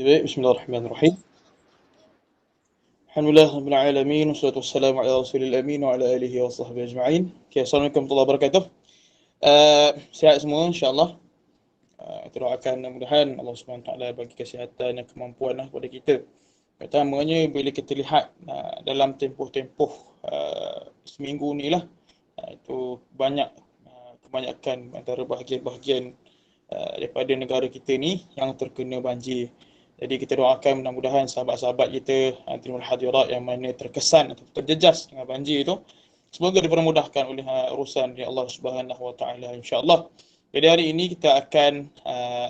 Baik, bismillahirrahmanirrahim. Alhamdulillah rabbil alamin wassalatu wassalamu ala rasulil amin wa ala alihi wa sahbihi ajma'in. Okay, assalamualaikum warahmatullahi wabarakatuh. Sihat semua insya-Allah. Kita doakan mudah-mudahan Allah Subhanahu taala bagi kesihatan dan kemampuan kepada kita. Pertamanya bila kita lihat dalam tempoh-tempoh seminggu ni lah, itu banyak kebanyakan antara bahagian-bahagian daripada negara kita ni yang terkena banjir. Jadi kita doakan mudah-mudahan sahabat-sahabat kita Antimul Hadirat yang mana terkesan atau terjejas dengan banjir itu, semoga dipermudahkan oleh urusan dari Allah Subhanahu Wa Taala insya-Allah. Jadi hari ini kita akan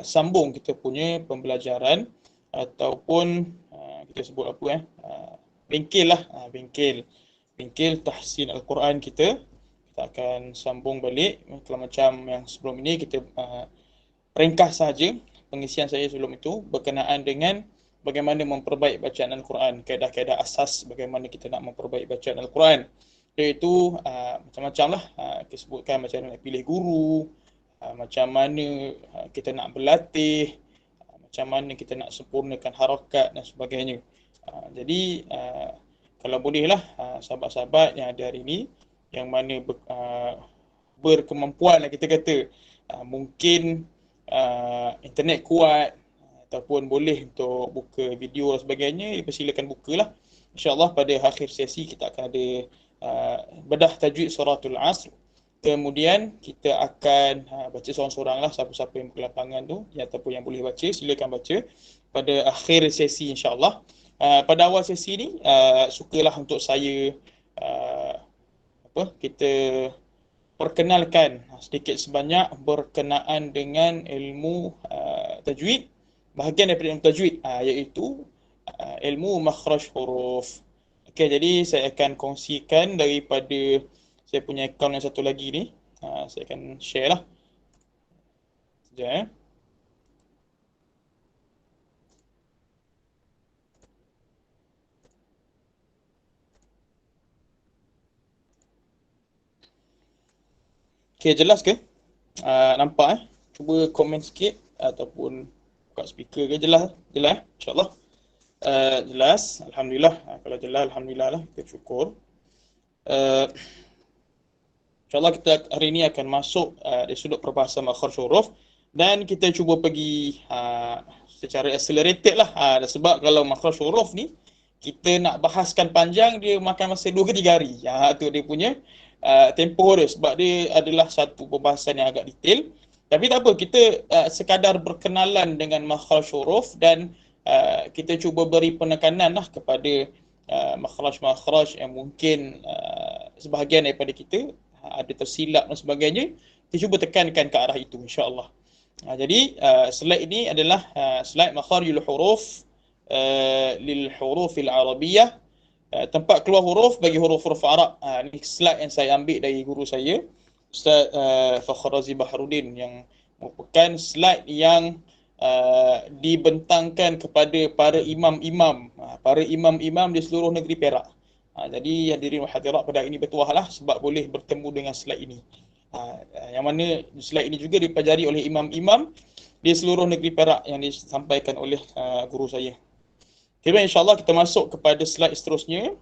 sambung kita punya pembelajaran ataupun kita sebut apa bengkel lah, bengkel tahsin Al-Quran kita. Kita akan sambung balik. Kalau macam yang sebelum ini kita ringkas saja pengisian saya sebelum itu berkenaan dengan bagaimana memperbaik bacaan Al-Quran, kaedah-kaedah asas bagaimana kita nak memperbaik bacaan Al-Quran. Iaitu macam-macam lah, kita sebutkan macam mana nak pilih guru, macam mana kita nak berlatih, macam mana kita nak sempurnakan harakat dan sebagainya. Jadi kalau bolehlah sahabat-sahabat yang ada hari ini yang mana berkemampuan lah kita kata, mungkin internet kuat ataupun boleh untuk buka video dan sebagainya, dipersilakan bukalah. InsyaAllah pada akhir sesi kita akan ada bedah tajwid suratul Asr. Kemudian kita akan baca seorang-seorang lah, siapa-siapa yang berkelapangan tu ataupun yang boleh baca, silakan baca pada akhir sesi insyaAllah. Pada awal sesi ni sukalah untuk saya kita perkenalkan sedikit sebanyak berkenaan dengan ilmu tajwid, bahagian daripada ilmu tajwid iaitu ilmu makhraj huruf. Okey, jadi saya akan kongsikan daripada saya punya akaun yang satu lagi ni. Saya akan share lah. Sekejap Okey, jelas ke? Nampak Cuba komen sikit ataupun buka speaker ke. Jelas insyaAllah. Jelas, alhamdulillah. Kalau jelas, alhamdulillah lah, kita syukur. InsyaAllah kita hari ini akan masuk dari sudut perbahasan makhraj huruf dan kita cuba pergi secara accelerated lah. Sebab kalau makhraj huruf ni kita nak bahaskan panjang, dia makan masa 2 ke 3 hari. Tu dia punya tempoh dia, sebab dia adalah satu perbahasan yang agak detail. Tapi tak apa, kita sekadar berkenalan dengan makhraj huruf dan kita cuba beri penekanan lah kepada makhraj-makhraj yang mungkin sebahagian daripada kita ada tersilap dan sebagainya. Kita cuba tekankan ke arah itu insya-Allah. Jadi slide ini adalah slide makharijul huruf lil hurufil arabiyyah, tempat keluar huruf bagi huruf-huruf Arab. Ini slide yang saya ambil dari guru saya, Ustaz Fakhr Razi Baharudin, yang merupakan slide yang dibentangkan kepada para imam-imam di seluruh negeri Perak. Jadi hadirin wa hadirat pada ini bertuahlah sebab boleh bertemu dengan slide ini. Yang mana slide ini juga dipelajari oleh imam-imam di seluruh negeri Perak yang disampaikan oleh guru saya. Okay, insyaAllah kita masuk kepada slide seterusnya.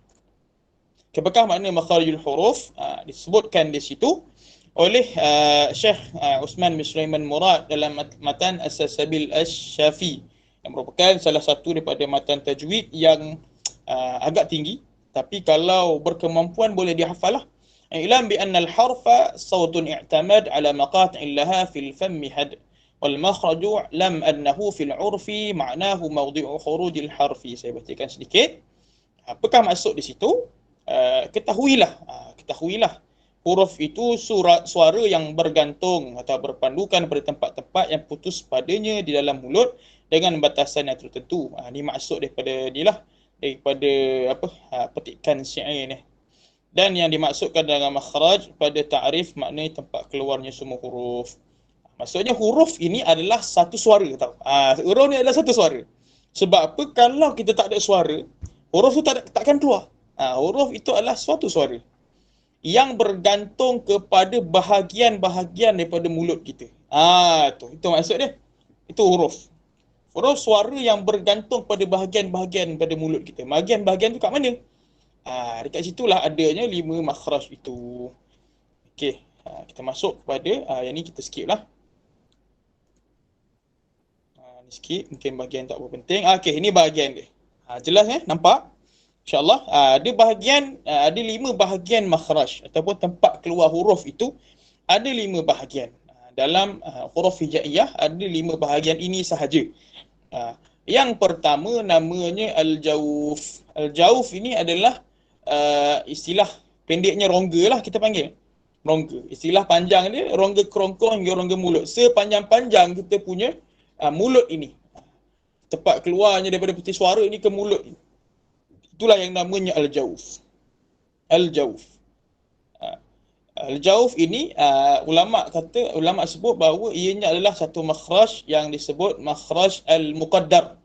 Apakah makna makharijul huruf? Disebutkan di situ oleh Syekh Usman bin Sulaiman Murad dalam matan As-Sabil Asy-Syafi, yang merupakan salah satu daripada matan tajwid yang agak tinggi, tapi kalau berkemampuan boleh dihafal lah. Ilam bi anna al-harfa sawtun i'tamad ala maqati' laha fil fammi had wal makhraju lam annahu fil 'urfi ma'nahu mawdi'u khurujil harfi. Saya bacakan sedikit. Apakah maksud di situ? Ketahuilah huruf itu suara yang bergantung atau berpandukan pada tempat-tempat yang putus padanya di dalam mulut dengan batasan yang tertentu. Ini maksud daripada petikan syair ni. Dan yang dimaksudkan dengan makhraj pada ta'rif maknanya tempat keluarnya semua huruf. Maksudnya huruf ini adalah satu suara tau. Huruf ni adalah satu suara. Sebab apa? Kalau kita tak ada suara, huruf tu takkan keluar. Huruf itu adalah suatu suara yang bergantung kepada bahagian-bahagian daripada mulut kita. Itu maksud dia. Itu huruf. huruf suara yang bergantung pada bahagian-bahagian pada mulut kita. Bahagian-bahagian tu kat mana? Dekat situlah adanya 5 makhraj itu. Okey, kita masuk kepada yang ni kita skip lah. Ni skip, mungkin bahagian tak berapa penting. Okey, ini bahagian dia. Jelas nampak? InsyaAllah. Ada 5 bahagian makhraj ataupun tempat keluar huruf itu ada 5 bahagian. Dalam huruf hijaiyah ada 5 bahagian ini sahaja. Yang pertama namanya al-jawf. Al-jawf ini adalah istilah pendeknya rongga lah kita panggil. Rongga. Istilah panjang dia rongga kerongkong hingga rongga mulut. Sepanjang-panjang kita punya mulut ini. Tempat keluarnya daripada peti suara ini ke mulut. Itulah yang namanya al-jawf. Al-jawf. Al-jawf ini ulama sebut bahawa ianya adalah satu makhraj yang disebut makhraj al-muqaddar.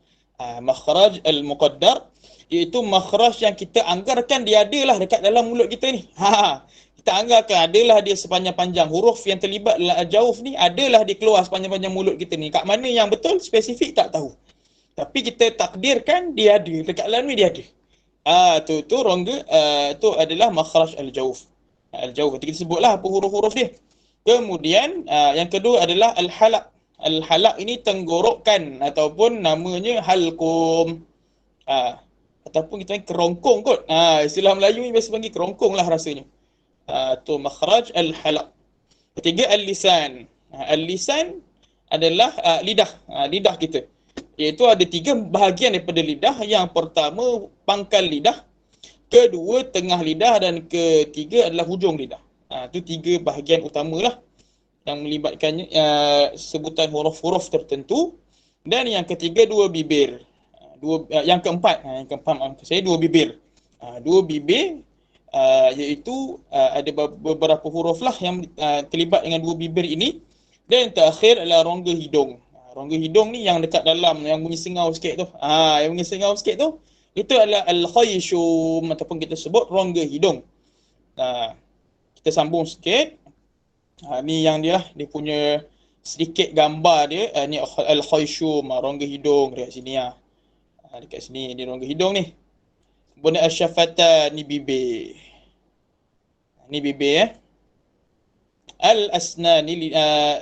Makhraj al-muqaddar iaitu makhraj yang kita anggarkan dia adalah dekat dalam mulut kita ni. Kita anggarkan adalah dia sepanjang-panjang huruf yang terlibat dalam al-jawf ni adalah dia keluar sepanjang-panjang mulut kita ni. Kat mana yang betul spesifik tak tahu. Tapi kita takdirkan dia ada dekat dalam ni dia ada. Tu rongga tu adalah makhraj al-jawf. Al-jawf kita sebutlah apa huruf-huruf dia. Kemudian yang kedua adalah al-halaq. Al-halaq ini tenggorokan ataupun namanya halqum. Ataupun kita panggil kerongkong kot. Istilah Melayu ni biasa panggil kerongkong lah rasanya. Tu makhraj al-halaq. Ketiga al-lisan. Al-lisan adalah lidah. Lidah kita. Iaitu ada 3 bahagian daripada lidah. Yang pertama pangkal lidah. Kedua tengah lidah dan ketiga adalah hujung lidah. Itu 3 bahagian utamalah yang melibatkannya sebutan huruf-huruf tertentu. Dan yang ketiga 2 bibir. Yang keempat saya 2 bibir. 2 bibir iaitu ada beberapa huruf lah yang terlibat dengan 2 bibir ini. Dan yang terakhir adalah rongga hidung. Rongga hidung ni yang dekat dalam yang bunyi sengau sikit tu. Yang bunyi sengau sikit tu itu adalah al-khayshum ataupun kita sebut rongga hidung. Kita sambung sikit. Ni yang dia punya sedikit gambar dia. Ni al-khayshum, rongga hidung dekat sini dekat sini ni rongga hidung ni. Kemudian al-syafatan ni bibir. Ni bibir Al-asnan ni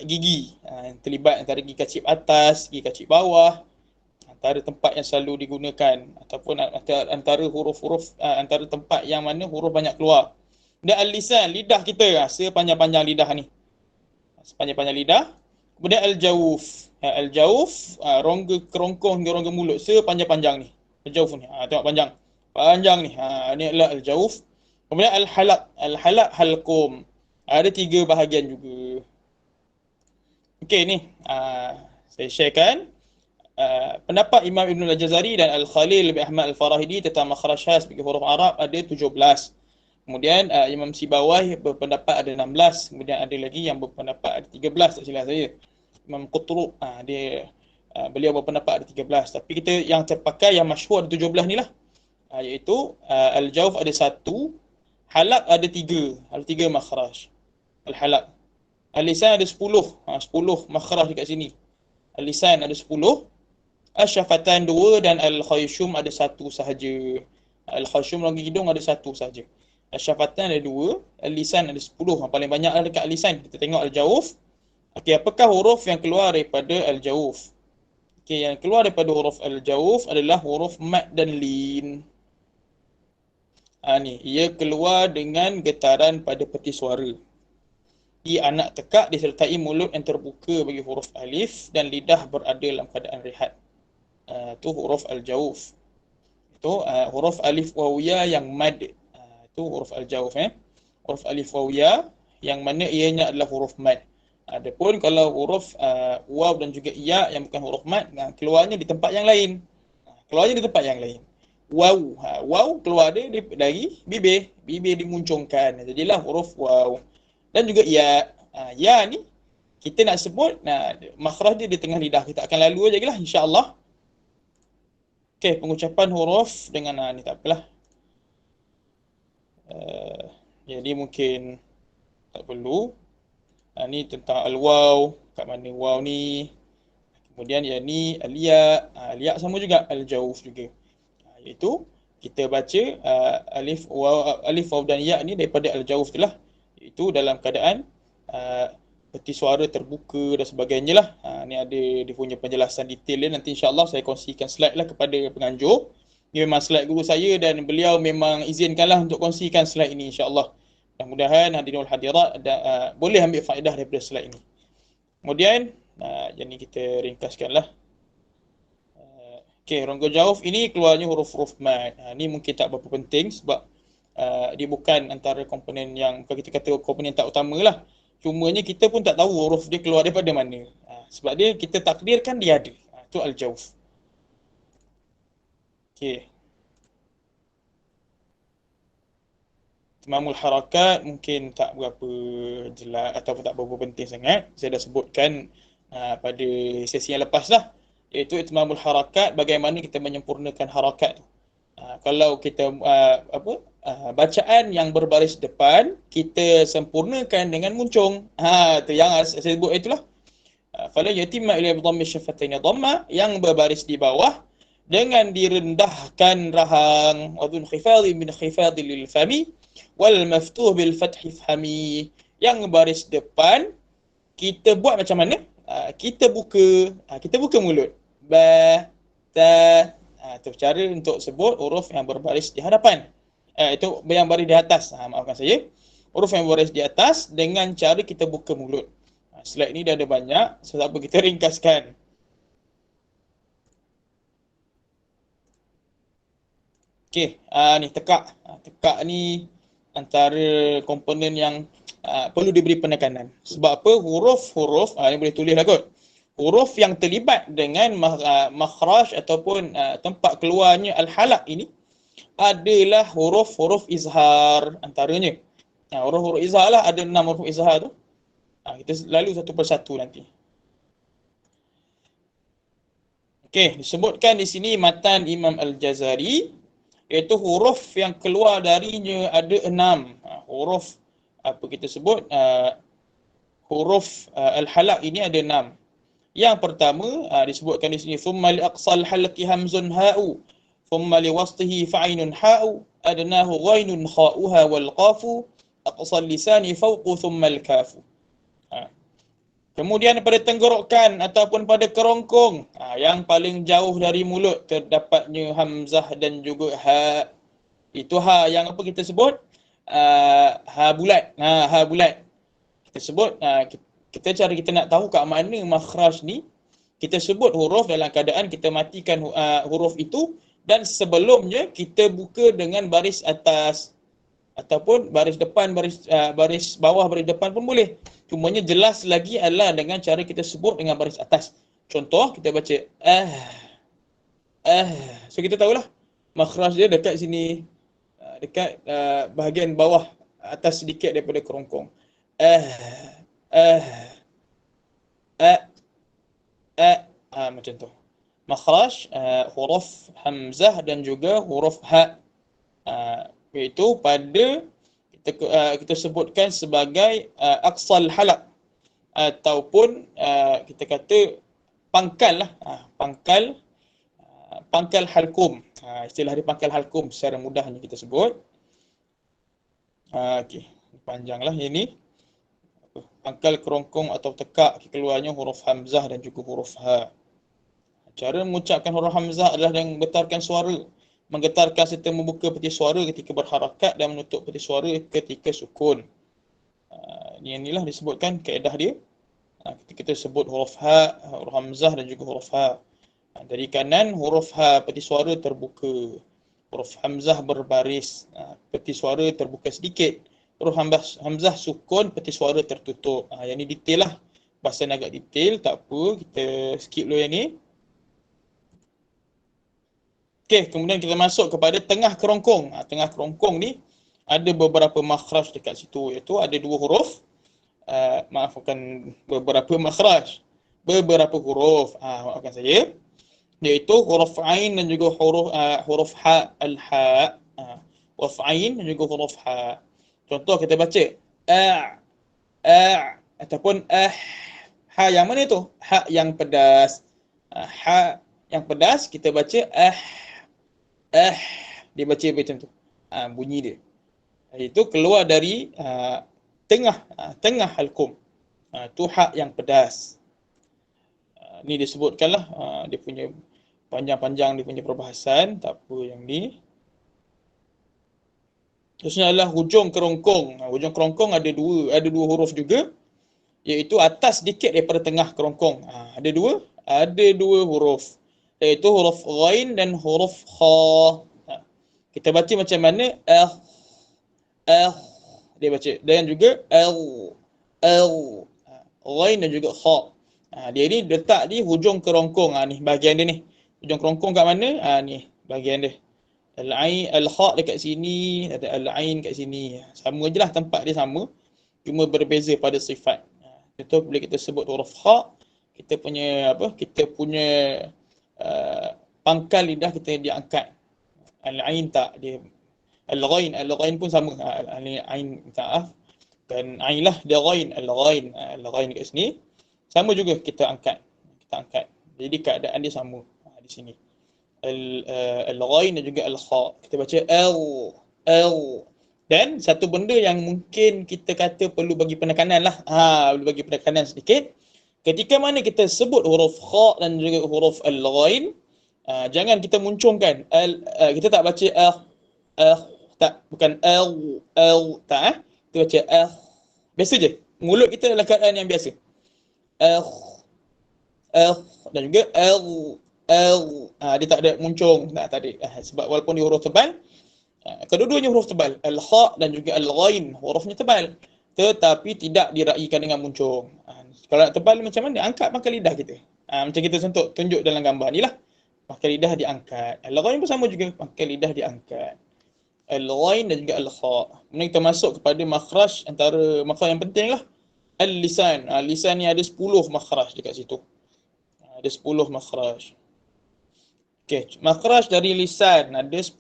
gigi. Terlibat antara gigi kacip atas, gigi kacip bawah. Antara tempat yang selalu digunakan ataupun antara huruf-huruf antara tempat yang mana huruf banyak keluar. Dan al-lisan, lidah kita sepanjang-panjang lidah ni. Sepanjang-panjang lidah. Kemudian al-jawf. Al-jawf, rongga kerongkong hingga rongga mulut sepanjang-panjang ni. Al-jawf ni. Tengok panjang. Panjang ni. Ni adalah al-jawf. Kemudian al-halaq. Al-halaq halqum. Ada 3 bahagian juga. Okey ni. Saya sharekan. Pendapat Imam Ibn al-Jazari dan Al-Khalil bin Ahmad Al-Farahidi tentang makhrajnya sebagai huruf Arab ada 17. Kemudian Imam Sibawai berpendapat ada 16. Kemudian ada lagi yang berpendapat ada 13, tak silap saya. Imam Qutrub beliau berpendapat ada 13. Tapi kita yang terpakai yang masyhur ada 17 ni lah. Iaitu Al-Jawf ada 1, Halaq ada 3. Ada 3 makhraj. Al-Halaq. Al-Lisan ada 10. 10 makhraj dekat sini. Al-Lisan ada 10. Al-Syafatan 2 dan Al-Khayshum ada 1 sahaja. Al-Khayshum rongga hidung ada 1 sahaja. Al-Syafatan ada 2, Al-Lisan ada 10. Paling banyak dekat Al-Lisan. Kita tengok Al-Jawf. Okey, apakah huruf yang keluar daripada Al-Jawf? Okey, yang keluar daripada huruf Al-Jawf adalah huruf mad dan lin. Ni, ia keluar dengan getaran pada peti suara. Di anak tekak disertai mulut yang terbuka bagi huruf alif dan lidah berada dalam keadaan rehat. Itu huruf al-jawf. Itu huruf alif wawiyah yang mad. Itu huruf al-jawf. Huruf alif wawiyah yang mana ianya adalah huruf mad. Adapun kalau huruf waw dan juga ya yang bukan huruf mad, keluarnya di tempat yang lain. Keluarnya di tempat yang lain. Waw. Waw keluar dia dari bibir. Bibir dimuncungkan. Jadilah huruf waw. Dan juga ya. Ya ni kita nak sebut makhraj dia di tengah lidah. Kita akan lalu aja lah insya-Allah. Okey, pengucapan huruf dengan ni tak apalah. Jadi mungkin tak perlu. Ni tentang al-waw, kat mana waw ni. Kemudian yang ni al-ya, al-ya sama juga al-jauf juga. Iaitu kita baca alif waw dan ya ni daripada al-jauf itulah. Iaitu dalam keadaan peti suara terbuka dan sebagainya lah. Ni ada dia punya penjelasan detail dia. Nanti insya-Allah saya kongsikan slide lah kepada penganjur. Dia memang slide guru saya dan beliau memang izinkanlah untuk kongsikan slide ini insya-Allah. Mudah-mudahan hadirin wal hadirat boleh ambil faedah daripada slide ini. Kemudian yang ni kita ringkaskanlah. Okey, rongga jauf ini keluarnya huruf-huruf mad. Ni mungkin tak berapa penting sebab dia bukan antara komponen yang, kalau kita kata komponen tak utama lah. Cumanya kita pun tak tahu huruf dia keluar daripada mana. Sebab dia kita takdirkan dia ada. Itu al-jauf. Okey. Tamamul harakat mungkin tak berapa jelas ataupun tak berapa penting sangat. Saya dah sebutkan pada sesi yang lepas lah. Iaitu itmamul harakat, bagaimana kita menyempurnakan harakat tu. Kalau kita bacaan yang berbaris depan kita sempurnakan dengan muncung. Tu yang saya sebut itulah. Fala yatimma ila bidhammi syafatayn, dhamma yang berbaris di bawah dengan direndahkan rahang, wa dun khifadhi min khifadhi lil fami wal maftuh bil fathi fahmi. Yang baris depan kita buat macam mana? Kita buka mulut. Ba, ta. Itu cara untuk sebut huruf yang berbaris di hadapan. Itu yang baris di atas. Maafkan saya. Huruf yang berbaris di atas dengan cara kita buka mulut. Slide ni dah ada banyak. Sebab kita ringkaskan. Okey, ni tekak. Tekak ni antara komponen yang perlu diberi penekanan. Sebab apa? Huruf-huruf, ni boleh tulis lah kot. Huruf yang terlibat dengan makhraj ataupun tempat keluarnya al-halaq ini adalah huruf-huruf izhar antaranya. Huruf-huruf izhar lah, ada 6 huruf izhar tu. Kita lalu satu persatu nanti. Okey, disebutkan di sini matan Imam Al-Jazari, iaitu huruf yang keluar darinya ada 6. Huruf apa kita sebut huruf al-halaq ini ada 6. Yang pertama disebutkan di sini thumma li aqsal halqi hamzun ha'u thumma li wasṭihi fa'inun ha'u adnahu ghainun kha'uha wal qafu aqsal lisani fawqu thumma al-kafu. Kemudian pada tenggorokan ataupun pada kerongkong, yang paling jauh dari mulut terdapatnya hamzah dan juga ha. Itu ha yang apa kita sebut? Ha bulat. Ha bulat. Kita sebut kita cara kita nak tahu kat mana makhraj ni, kita sebut huruf dalam keadaan kita matikan huruf itu dan sebelumnya kita buka dengan baris atas ataupun baris depan, baris bawah, baris depan pun boleh. Cumanya jelas lagi adalah dengan cara kita sebut dengan baris atas. Contoh kita baca so kita tahulah makhraj dia dekat sini, dekat bahagian bawah atas sedikit daripada kerongkong. Macam tu. Makhraj huruf hamzah dan juga huruf ha, iaitu pada kita sebutkan sebagai aqsal halaq ataupun kita kata pangkal lah, pangkal halkum. Istilah dia pangkal halkum secara mudahnya kita sebut. Okey, panjanglah ini. Pangkal kerongkong atau tekak keluarnya huruf hamzah dan juga huruf ha. Cara mengucapkan huruf hamzah adalah dengan menggetarkan suara, menggetarkan serta membuka peti suara ketika berharakat dan menutup peti suara ketika sukun. Inilah disebutkan kaedah dia. Ketika kita sebut huruf ha, huruf hamzah dan juga huruf ha. Dari kanan huruf ha peti suara terbuka, huruf hamzah berbaris, peti suara terbuka sedikit. Huruf hamzah sukun, peti suara tertutup. Yang ni detail lah. Bahasan agak detail, tak apa. Kita skip dulu yang ni. Okey, kemudian kita masuk kepada tengah kerongkong. Tengah kerongkong ni ada beberapa makhraj dekat situ. Iaitu ada 2 huruf. Maafkan, beberapa makhraj. Beberapa huruf. Maafkan saya. Iaitu huruf ain dan juga huruf ha, al-ha. Huruf ain dan juga huruf ha. Contoh kita baca ataupun ha yang mana tu? Ha yang pedas. Ha yang pedas kita baca ah, dia baca macam tu. Bunyi dia. Itu keluar dari tengah halkum. Tu ha yang pedas. Ni disebutkanlah dia punya panjang-panjang dia punya perbahasan, tak apa yang ni. Terusnya adalah hujung kerongkong. Hujung kerongkong ada dua huruf juga, iaitu atas sedikit daripada tengah kerongkong. Ada dua huruf, iaitu huruf ghain dan huruf kha. Kita baca macam mana? Dia baca, dan juga ghain dan juga kha. Dia ni letak di hujung kerongkong. Ni bahagian dia ni. Hujung kerongkong kat mana? Ni bahagian dia. Al-ain, al-kha dekat sini, ada al-ain kat sini. Sama je lah, tempat dia sama, cuma berbeza pada sifat. Contoh bila kita sebut huruf kha, kita punya pangkal lidah kita diangkat. Al-ain tak, dia al-ghain pun sama. Al-ain maaf. Dan ain lah dia ghain, al-ghain kat sini. Sama juga kita angkat. Jadi keadaan dia sama di sini. Al-ghain dan juga al-kha. Kita baca al. Dan satu benda yang mungkin kita kata perlu bagi penekanan lah. Perlu bagi penekanan sedikit. Ketika mana kita sebut huruf kha dan juga huruf al-ghain, jangan kita muncungkan. Kita tak baca tak, bukan tak. Kita baca biasa je. Mulut kita dalam keadaan yang biasa. Dan juga dia tak ada muncung, tak ada. Sebab walaupun dia huruf tebal, kedua-duanya huruf tebal, al-kha dan juga al-ghain, hurufnya tebal, tetapi tidak diraikan dengan muncung. Kalau nak tebal macam mana? Angkat pangkal lidah kita. Macam kita tunjuk dalam gambar ni lah. Pangkal lidah diangkat. Al-ghain pun sama juga, pangkal lidah diangkat. Al-ghain dan juga al-kha. Kemudian kita masuk kepada makhraj, antara makhraj yang penting lah. Al-lisan. Lisan ni ada 10 makhraj dekat situ. Ada 10 makhraj. Okey, makhraj dari lisan ada 10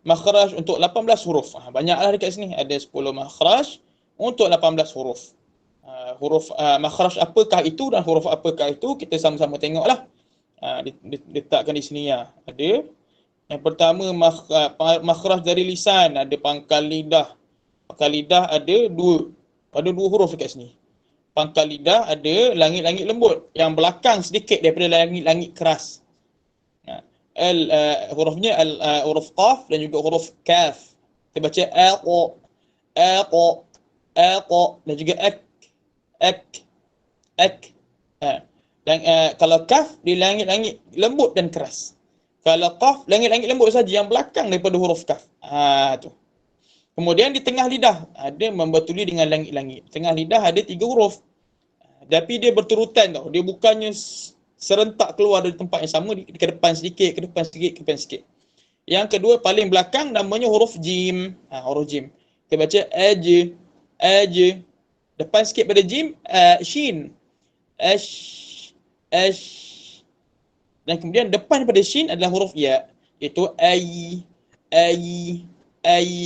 makhraj untuk 18 huruf. Banyaklah dekat sini, ada 10 makhraj untuk 18 huruf. Makhraj apakah itu dan huruf apakah itu, kita sama-sama tengoklah. Diletakkan di sini ya. Ada yang pertama makhraj dari lisan, ada pangkal lidah. Pangkal lidah ada dua huruf dekat sini. Pangkal lidah ada langit-langit lembut, yang belakang sedikit daripada langit-langit keras. Hurufnya huruf qaf dan juga huruf kaf. Kita baca aqo dan juga ak. Dan kalau kaf di langit-langit lembut dan keras. Kalau qaf langit-langit lembut saja, yang belakang daripada huruf kaf. Tu. Kemudian di tengah lidah ada membatuli dengan langit-langit. Tengah lidah ada 3 huruf. Tapi dia berturutan tau. Dia bukannya serentak keluar dari tempat yang sama, ke depan sikit, ke depan sikit. Yang kedua paling belakang namanya huruf jim. Huruf jim. Kita baca aj. Depan sikit pada jim, shin. Ash. Dan kemudian depan pada shin adalah huruf ya, iaitu ai.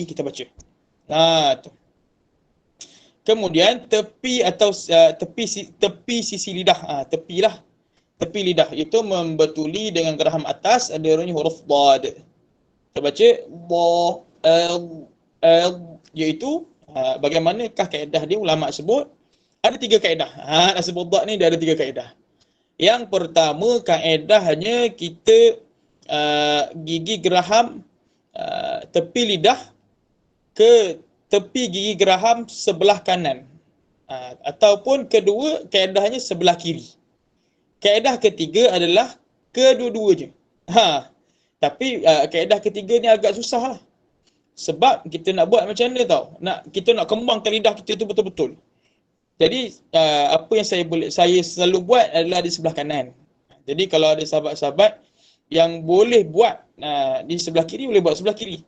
Kita baca. Tu. Kemudian tepi atau tepi sisi lidah. Tepi lidah itu membetuli dengan geraham atas, ada huruf dad. Kita baca iaitu bagaimanakah kaedah dia, ulama sebut ada 3 kaedah. Nak sebut dad ni dia ada 3 kaedah. Yang pertama kaedahnya kita gigi geraham tepi lidah ke tepi gigi geraham sebelah kanan, ataupun kedua kaedahnya sebelah kiri. Kaedah ketiga adalah kedua-duanya. Tapi kaedah ketiga ni agak susah lah. Sebab kita nak buat macam mana tau? Kita nak kembangkan lidah kita tu betul-betul. Jadi apa yang saya selalu buat adalah di sebelah kanan. Jadi kalau ada sahabat-sahabat yang boleh buat di sebelah kiri, boleh buat sebelah kiri.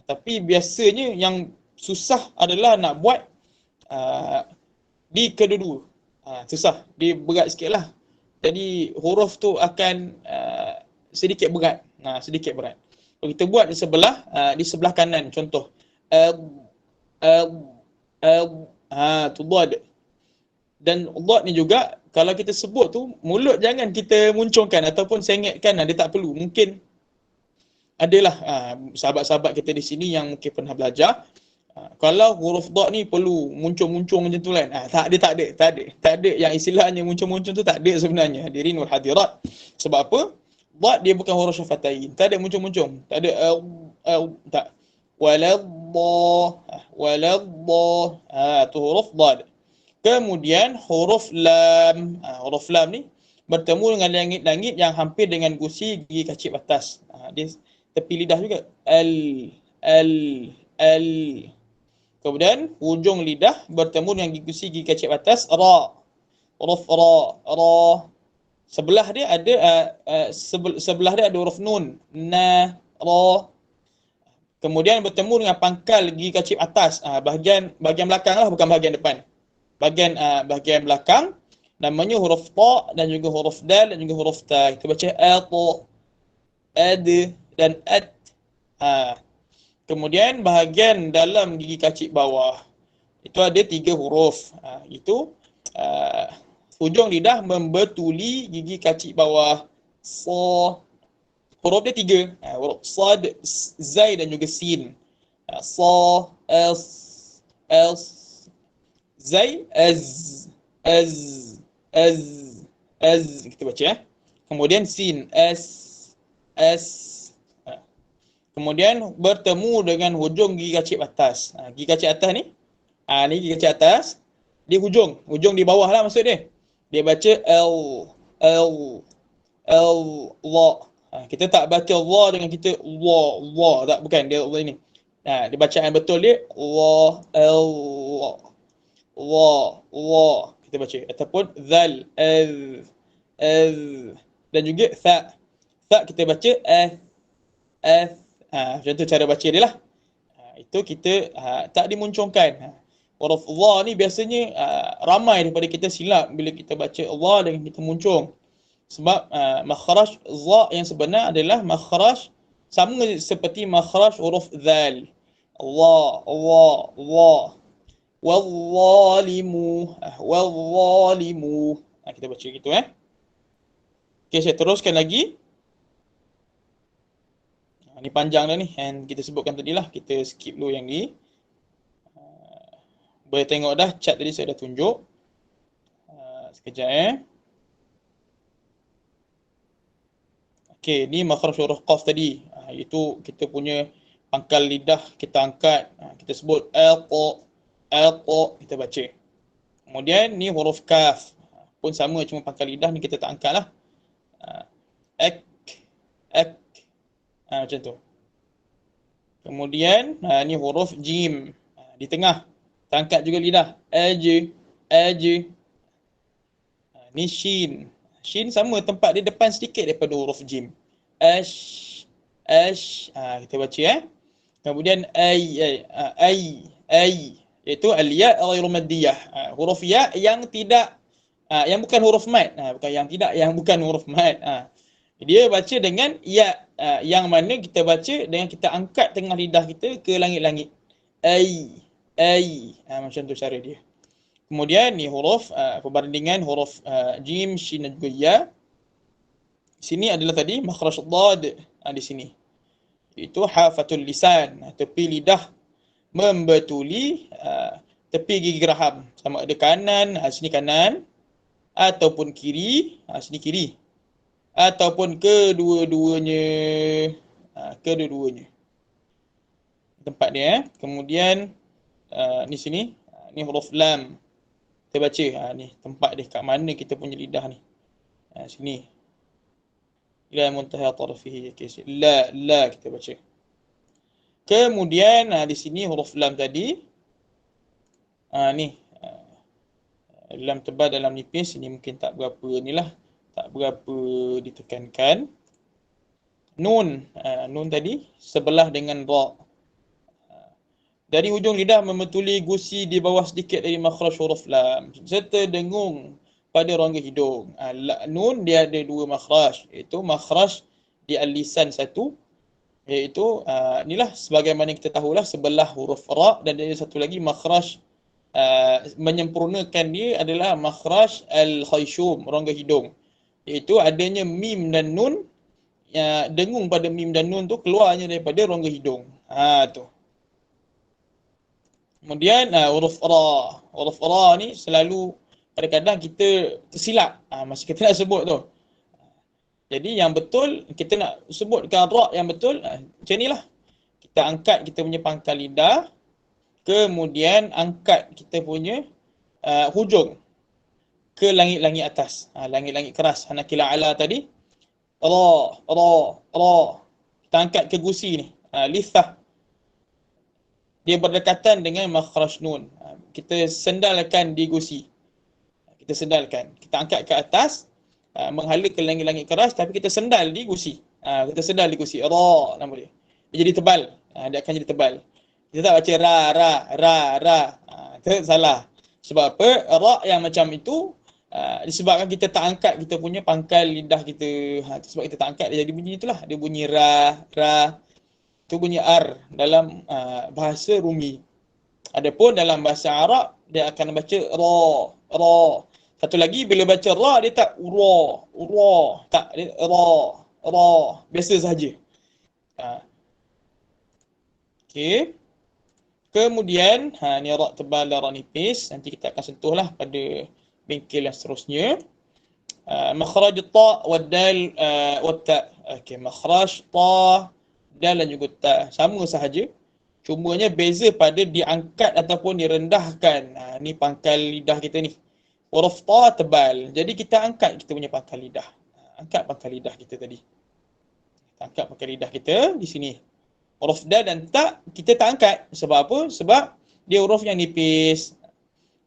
Tapi biasanya yang susah adalah nak buat di kedua-dua. Susah, dia berat sikit lah. Jadi huruf tu akan sedikit berat. Kalau kita buat di sebelah kanan, contoh tu dad. Dan dad ni juga kalau kita sebut tu, mulut jangan kita muncungkan ataupun sengetkan, dia tak perlu. Mungkin adalah sahabat-sahabat kita di sini yang mungkin pernah belajar. Kalau huruf dad ni perlu muncung-muncung macam tu kan. Tak ada yang istilahnya muncung-muncung tu, tak ada sebenarnya. Hadirin wal hadirat. Sebab apa? Dad dia bukan huruf syafatain. Tak ada muncung-muncung. Tak ada tak. Waladda. Tu huruf dad. Kemudian huruf lam. Huruf lam ni bertemu dengan langit-langit yang hampir dengan gusi gigi kacip atas. Dia tepi lidah juga. Al. Kemudian hujung lidah bertemu dengan gusi gigi kacip atas. Ra. Huruf ra. Sebelah dia ada sebelah dia ada huruf nun. Na. Ra. Kemudian bertemu dengan pangkal gigi kacip atas. Bahagian belakang lah, bukan bahagian depan. Bahagian belakang namanya huruf ta dan juga huruf dal dan juga huruf ta. Kita baca ata, ad dan at. Kemudian bahagian dalam gigi kacip bawah itu ada 3 huruf. Itu hujung lidah membetuli gigi kacip bawah. Sa. Huruf dia 3. Huruf sad, zai dan juga sin. Sa, as, zai, az. Kita baca. Kemudian sin, as. Kemudian bertemu dengan hujung gigi kacip atas. Gigi kacip atas ni, ni gigi kacip atas. Dia hujung di bawah lah maksud dia. Dia baca la. Kita tak baca la dengan kita wa. Tak, bukan. Dia ini. Dia bacaan betul dia la. Kita baca. Ataupun zal, az. Dan juga tha. Tha kita baca macam tu cara baca dia lah. Itu kita tak dimuncungkan. Huruf dha ni biasanya ramai daripada kita silap bila kita baca dha dengan kita muncung. Sebab makhraj dha yang sebenar adalah makhraj sama seperti makhraj huruf zal. Allah. Wal-zalimu. Kita baca gitu Okay, saya teruskan lagi. Ni panjang dah ni yang kita sebutkan tadi lah. Kita skip dulu yang ni. Boleh tengok dah chart tadi saya dah tunjuk. Sekejap Okay, ni makhraj huruf qaf tadi. Itu kita punya pangkal lidah kita angkat. Kita sebut alqa, kita baca. Kemudian ni huruf kaf. Pun sama, cuma pangkal lidah ni kita tak angkat lah. Ek. Macam tu. Kemudian ni huruf jim. Di tengah. Tangkat juga lidah. Aj. Ni shin. Shin sama, tempat dia depan sedikit daripada huruf jim. Ash. Kita baca Kemudian ay. Iaitu al-ya' ghairu maddiyah. Huruf ya yang tidak yang bukan huruf mad. Yang bukan huruf mad. Dia baca dengan ya, yang mana kita baca dengan kita angkat tengah lidah kita ke langit-langit. Ay. Macam tu cara dia. Kemudian ni huruf perbandingan huruf jim, shin dan juga ya. Sini adalah tadi makhraj dad di sini. Itu hafatul lisan, tepi lidah membetuli tepi gigi geraham. Sama ada kanan, sini kanan, ataupun kiri, sini kiri. Ataupun kedua-duanya. Tempat dia Kemudian ni sini, ni huruf lam. Kita baca ni tempat dia kat mana kita punya lidah ni. Sini. Ila muntaha tarfihi. La kita baca. Kemudian di sini huruf lam tadi. Ni lam tebal dalam nipis, ini mungkin tak berapa inilah. Tak berapa ditekankan. Nun tadi sebelah dengan ra. Dari hujung lidah membetuli gusi di bawah sedikit dari makhraj huruf lam serta dengung pada rongga hidung. Nun dia ada 2 makhraj, iaitu makhraj di al-lisan satu, iaitu inilah sebagaimana kita tahulah sebelah huruf ra, dan ada satu lagi makhraj menyempurnakan dia adalah makhraj al-khayshum, rongga hidung. Iaitu adanya mim dan nun, dengung pada mim dan nun tu keluarnya daripada rongga hidung. Tu. Kemudian huruf ra. Huruf ra ni selalu kadang-kadang kita tersilap masa kita nak sebut tu. Jadi yang betul, kita nak sebutkan ra yang betul, macam ni lah. Kita angkat kita punya pangkal lidah, kemudian angkat kita punya hujung ke langit-langit atas. Langit-langit keras. Hanakil a'la tadi. Ra. Kita angkat ke gusi ni. Lithah. Dia berdekatan dengan makhraj nun. Kita sendalkan di gusi. Kita sendalkan. Kita angkat ke atas, menghala ke langit-langit keras, tapi kita sendal di gusi. Kita sendal di gusi. Ra nama dia. Dia jadi tebal. Dia akan jadi tebal. Kita tak baca ra. Itu salah. Sebab apa? Ra yang macam itu, disebabkan kita tak angkat kita punya pangkal lidah kita. Sebab kita tak angkat, dia jadi bunyi itulah. Dia bunyi ra. Itu bunyi ar dalam bahasa Rumi. Adapun dalam bahasa Arab, dia akan baca ra. Satu lagi, bila baca ra, dia tak ra. Tak, dia ra. Biasa sahaja. Okey. Kemudian, ni ra tebal dan ra nipis. Nanti kita akan sentuhlah pada bengkel yang seterusnya. Makhraj ta wa dal wa ta. Okey, makhraj ta, dal dan juga ta. Sama sahaja. Cumanya beza pada diangkat ataupun direndahkan. Ni pangkal lidah kita ni. Huruf ta tebal. Jadi kita angkat kita punya pangkal lidah. Angkat pangkal lidah kita tadi. Angkat pangkal lidah kita di sini. Huruf dal dan ta kita tak angkat. Sebab apa? Sebab dia huruf yang nipis.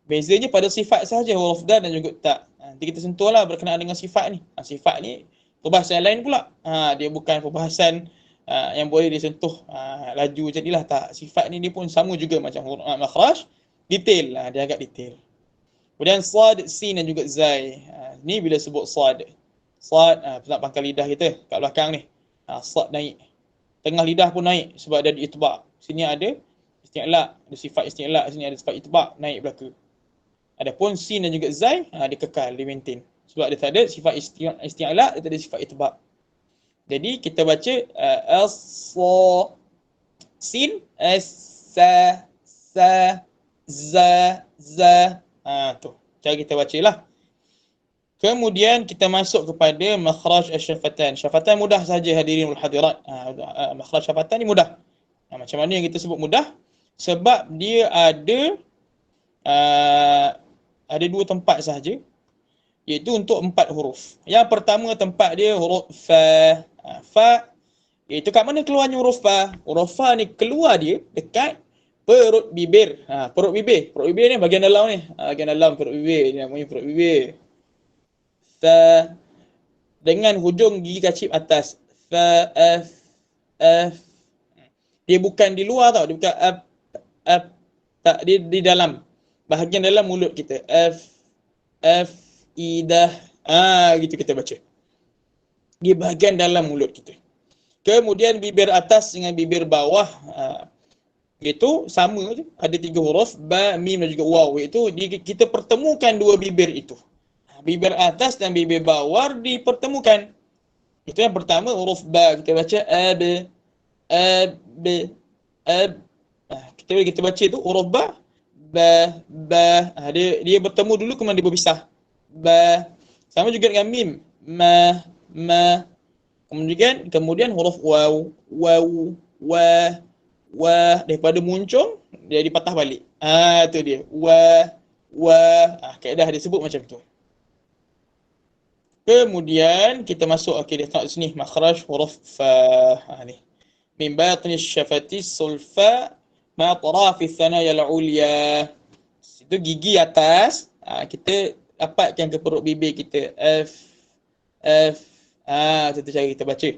Bezanya pada sifat sahaja, huruf dal dan juga ta. Nanti kita sentuhlah berkenaan dengan sifat ni. Sifat ni perbahasan lain pula. Dia bukan perbahasan yang boleh disentuh laju jadilah, tak. Sifat ni dia pun sama juga macam makhraj, detail, dia agak detail. Kemudian sad, sin dan juga zai. Ni bila sebut sad pangkal lidah kita kat belakang ni. Sad naik. Tengah lidah pun naik sebab ada itbaq. Sini ada isti'la, ada sifat isti'la, sini ada sifat itbaq, naik belaka. Adapun sin dan juga zai, dia kekal, dia maintain. Sebab dia tak ada sifat isti'la, dia tak ada sifat itbaq. Jadi kita baca as-sa, sin, as-sa, sa, za. Tu. Cara kita bacalah. Kemudian kita masuk kepada makhraj asy-syafatan. Syafatan mudah saja hadirin wal hadirat. Makhraj syafatan ni mudah. Macam mana yang kita sebut mudah? Sebab dia ada dua tempat sahaja, iaitu untuk 4 huruf. Yang pertama tempat dia huruf fa. Fa, iaitu kat mana keluarnya huruf fa? Huruf fa ni keluar dia dekat perut bibir. Perut bibir. Perut bibir ni bahagian dalam ni. Bahagian dalam perut bibir. Dia namanya perut bibir. Fa. Dengan hujung gigi kacip atas. Fa, f. Dia bukan di luar tau. Dia bukan f. Tak, dia di dalam. Bahagian dalam mulut kita. F. Idah. Gitu kita baca. Di bahagian dalam mulut kita. Kemudian bibir atas dengan bibir bawah, itu sama je. Ada 3 huruf, ba, mim dan juga waw. Itu kita pertemukan dua bibir itu. Bibir atas dan bibir bawah dipertemukan. Itu yang pertama, huruf ba. Kita baca ab. Kita baca itu huruf ba. Dia bertemu dulu, kemudian dia berpisah. Ba. Sama juga dengan mim. Ma. Kemudian huruf waw, wa daripada muncung dia dipatah balik. Tu dia. Kaedah dia sebut macam tu. Kemudian kita masuk dia tengok sini makhraj huruf fa. Ni. Min batni syafati sulfa ma tarafi thanaya al-ulya. Itu gigi atas, kita dapatkan ke perut bibir kita. Satu cara kita baca.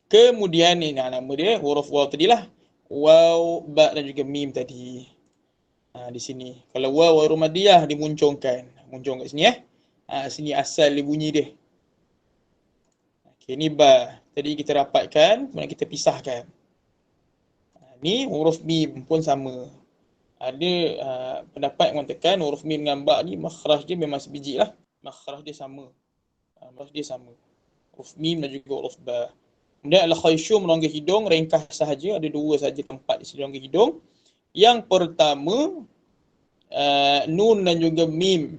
Kemudian ni nama dia huruf waw tadilah. Waw, ba dan juga mim tadi. Di sini. Kalau waw rumadiyah dimuncungkan. Muncung kat sini sini asal dia bunyi dia. Okey, ni ba. Tadi kita rapatkan, kemudian kita pisahkan. Ni huruf mim pun sama. Ada pendapat yang mengatakan huruf mim dengan ba ni makhraj dia memang sebiji lah. Makhraj dia sama. Makhraj dia sama. Huruf mim dan juga huruf ba. Kemudian al-khayshum rongga hidung ringkas sahaja, ada dua sahaja tempat di sini rongga hidung. Yang pertama nun dan juga mim.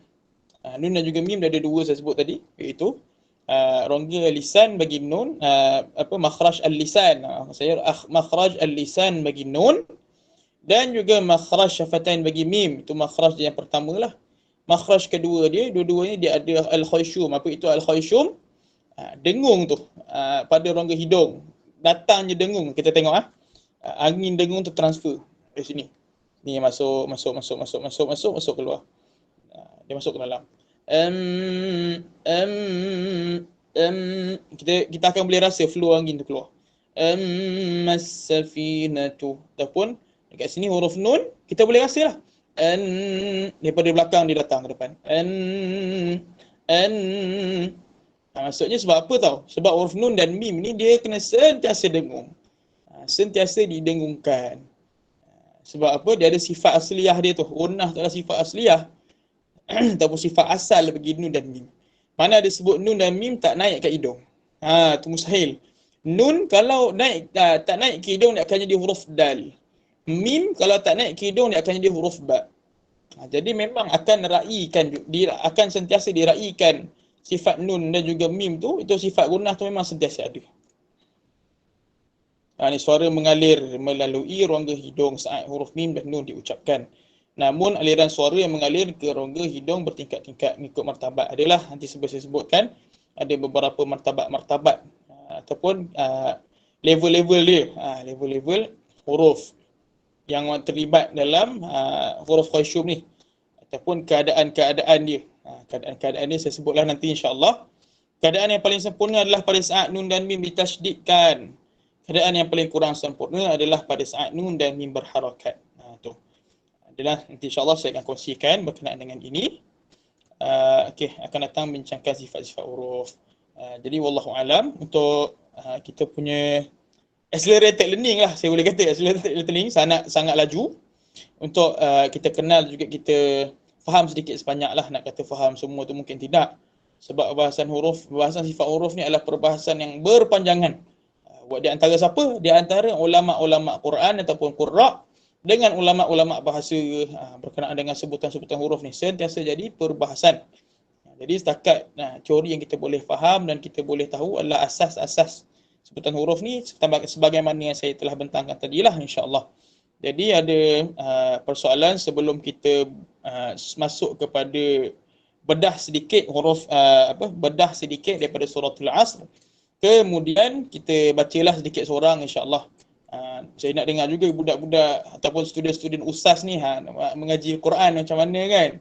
Nun dan juga mim dah ada dua saya sebut tadi, iaitu rongga lisan bagi nun, makhraj al-lisan. Saya makhraj al-lisan bagi nun dan juga makhraj syafatain bagi mim. Itu makhraj yang pertama lah. Makhraj kedua dia, dua-duanya dia ada al-khayshum. Apa itu al-khayshum? Dengung tu pada rongga hidung. Datangnya dengung. Kita tengok angin dengung tu transfer dari sini. Ni masuk keluar. Dia masuk ke dalam. Kita akan boleh rasa flow angin tu keluar. As-safinatu. Ataupun dekat sini huruf nun kita boleh rasa lah. Daripada belakang dia datang ke depan. Maksudnya sebab apa tau? Sebab huruf nun dan mim ni dia kena sentiasa dengung. Sentiasa didengungkan. Sebab apa? Dia ada sifat asliah dia tu. Gunnah tu adalah sifat asliah. Ataupun sifat asal bagi nun dan mim. Mana ada sebut nun dan mim tak naik kat hidung. Tu mustahil. Nun kalau naik tak naik ke hidung dia akan jadi huruf dal. Mim kalau tak naik ke hidung dia akan jadi huruf ba. Jadi memang akan akan sentiasa diraikan sifat nun dan juga mim tu, itu sifat gunnah tu memang sentiasa ada. Ni suara mengalir melalui rongga hidung saat huruf mim dan nun diucapkan. Namun aliran suara yang mengalir ke rongga hidung bertingkat-tingkat mengikut martabat. Adalah nanti saya sebutkan ada beberapa martabat ataupun level-level dia, level-level huruf yang terlibat dalam huruf khayshum ni ataupun keadaan-keadaan dia. Keadaan-keadaan ni saya sebutlah nanti insya-Allah. Keadaan yang paling sempurna adalah pada saat nun dan mim ditasydidkan. Keadaan yang paling kurang sempurna adalah pada saat nun dan mim berharakat. Tu adalah nanti insya-Allah saya akan kongsikan berkenaan dengan ini. Okey, akan datang bincangkan sifat-sifat huruf. Jadi wallahu alam untuk kita punya accelerated learning lah, saya boleh kata accelerated learning sangat laju untuk kita kenal juga, kita faham sedikit sebanyak lah. Nak kata faham semua tu mungkin tidak, sebab bahasan sifat huruf ni adalah perbahasan yang berpanjangan. Buat di antara siapa? Di antara ulama-ulama Quran ataupun qurra dengan ulama-ulama bahasa berkenaan dengan sebutan-sebutan huruf ni sentiasa jadi perbahasan. Jadi setakat teori yang kita boleh faham dan kita boleh tahu adalah asas-asas sebutan huruf ni sebagaimana yang saya telah bentangkan tadilah insya-Allah. Jadi ada persoalan sebelum kita masuk kepada bedah sedikit huruf bedah sedikit daripada suratul Asr. Kemudian kita bacalah sedikit seorang insya-Allah. Saya nak dengar juga budak-budak ataupun student-student USAS ni mengaji Quran macam mana kan.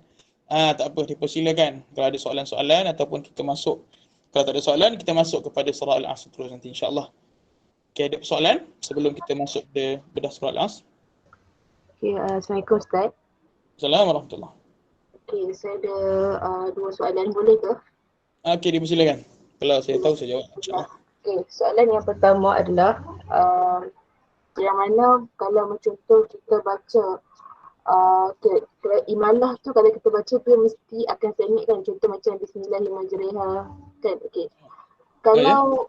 Tak apa, dipersilakan. Kalau ada soalan-soalan ataupun kita masuk, kalau tak ada soalan kita masuk kepada surah Al-Asr terus nanti insya-Allah. Okay, ada soalan sebelum kita masuk ke bedah surah Al-Asr? Okay, Assalamualaikum Ustaz. Assalamualaikum warahmatullahi. Okay, saya ada dua soalan, boleh ke? Okay, dipersilakan. Kalau saya tahu saya jawab insya-Allah. Okay, soalan yang pertama adalah yang mana kalau mencontoh kita baca imalah tu, kalau kita baca tu mesti akan sengit kan, contoh macam bismillahirrahmanirrahim kan. Okay, kalau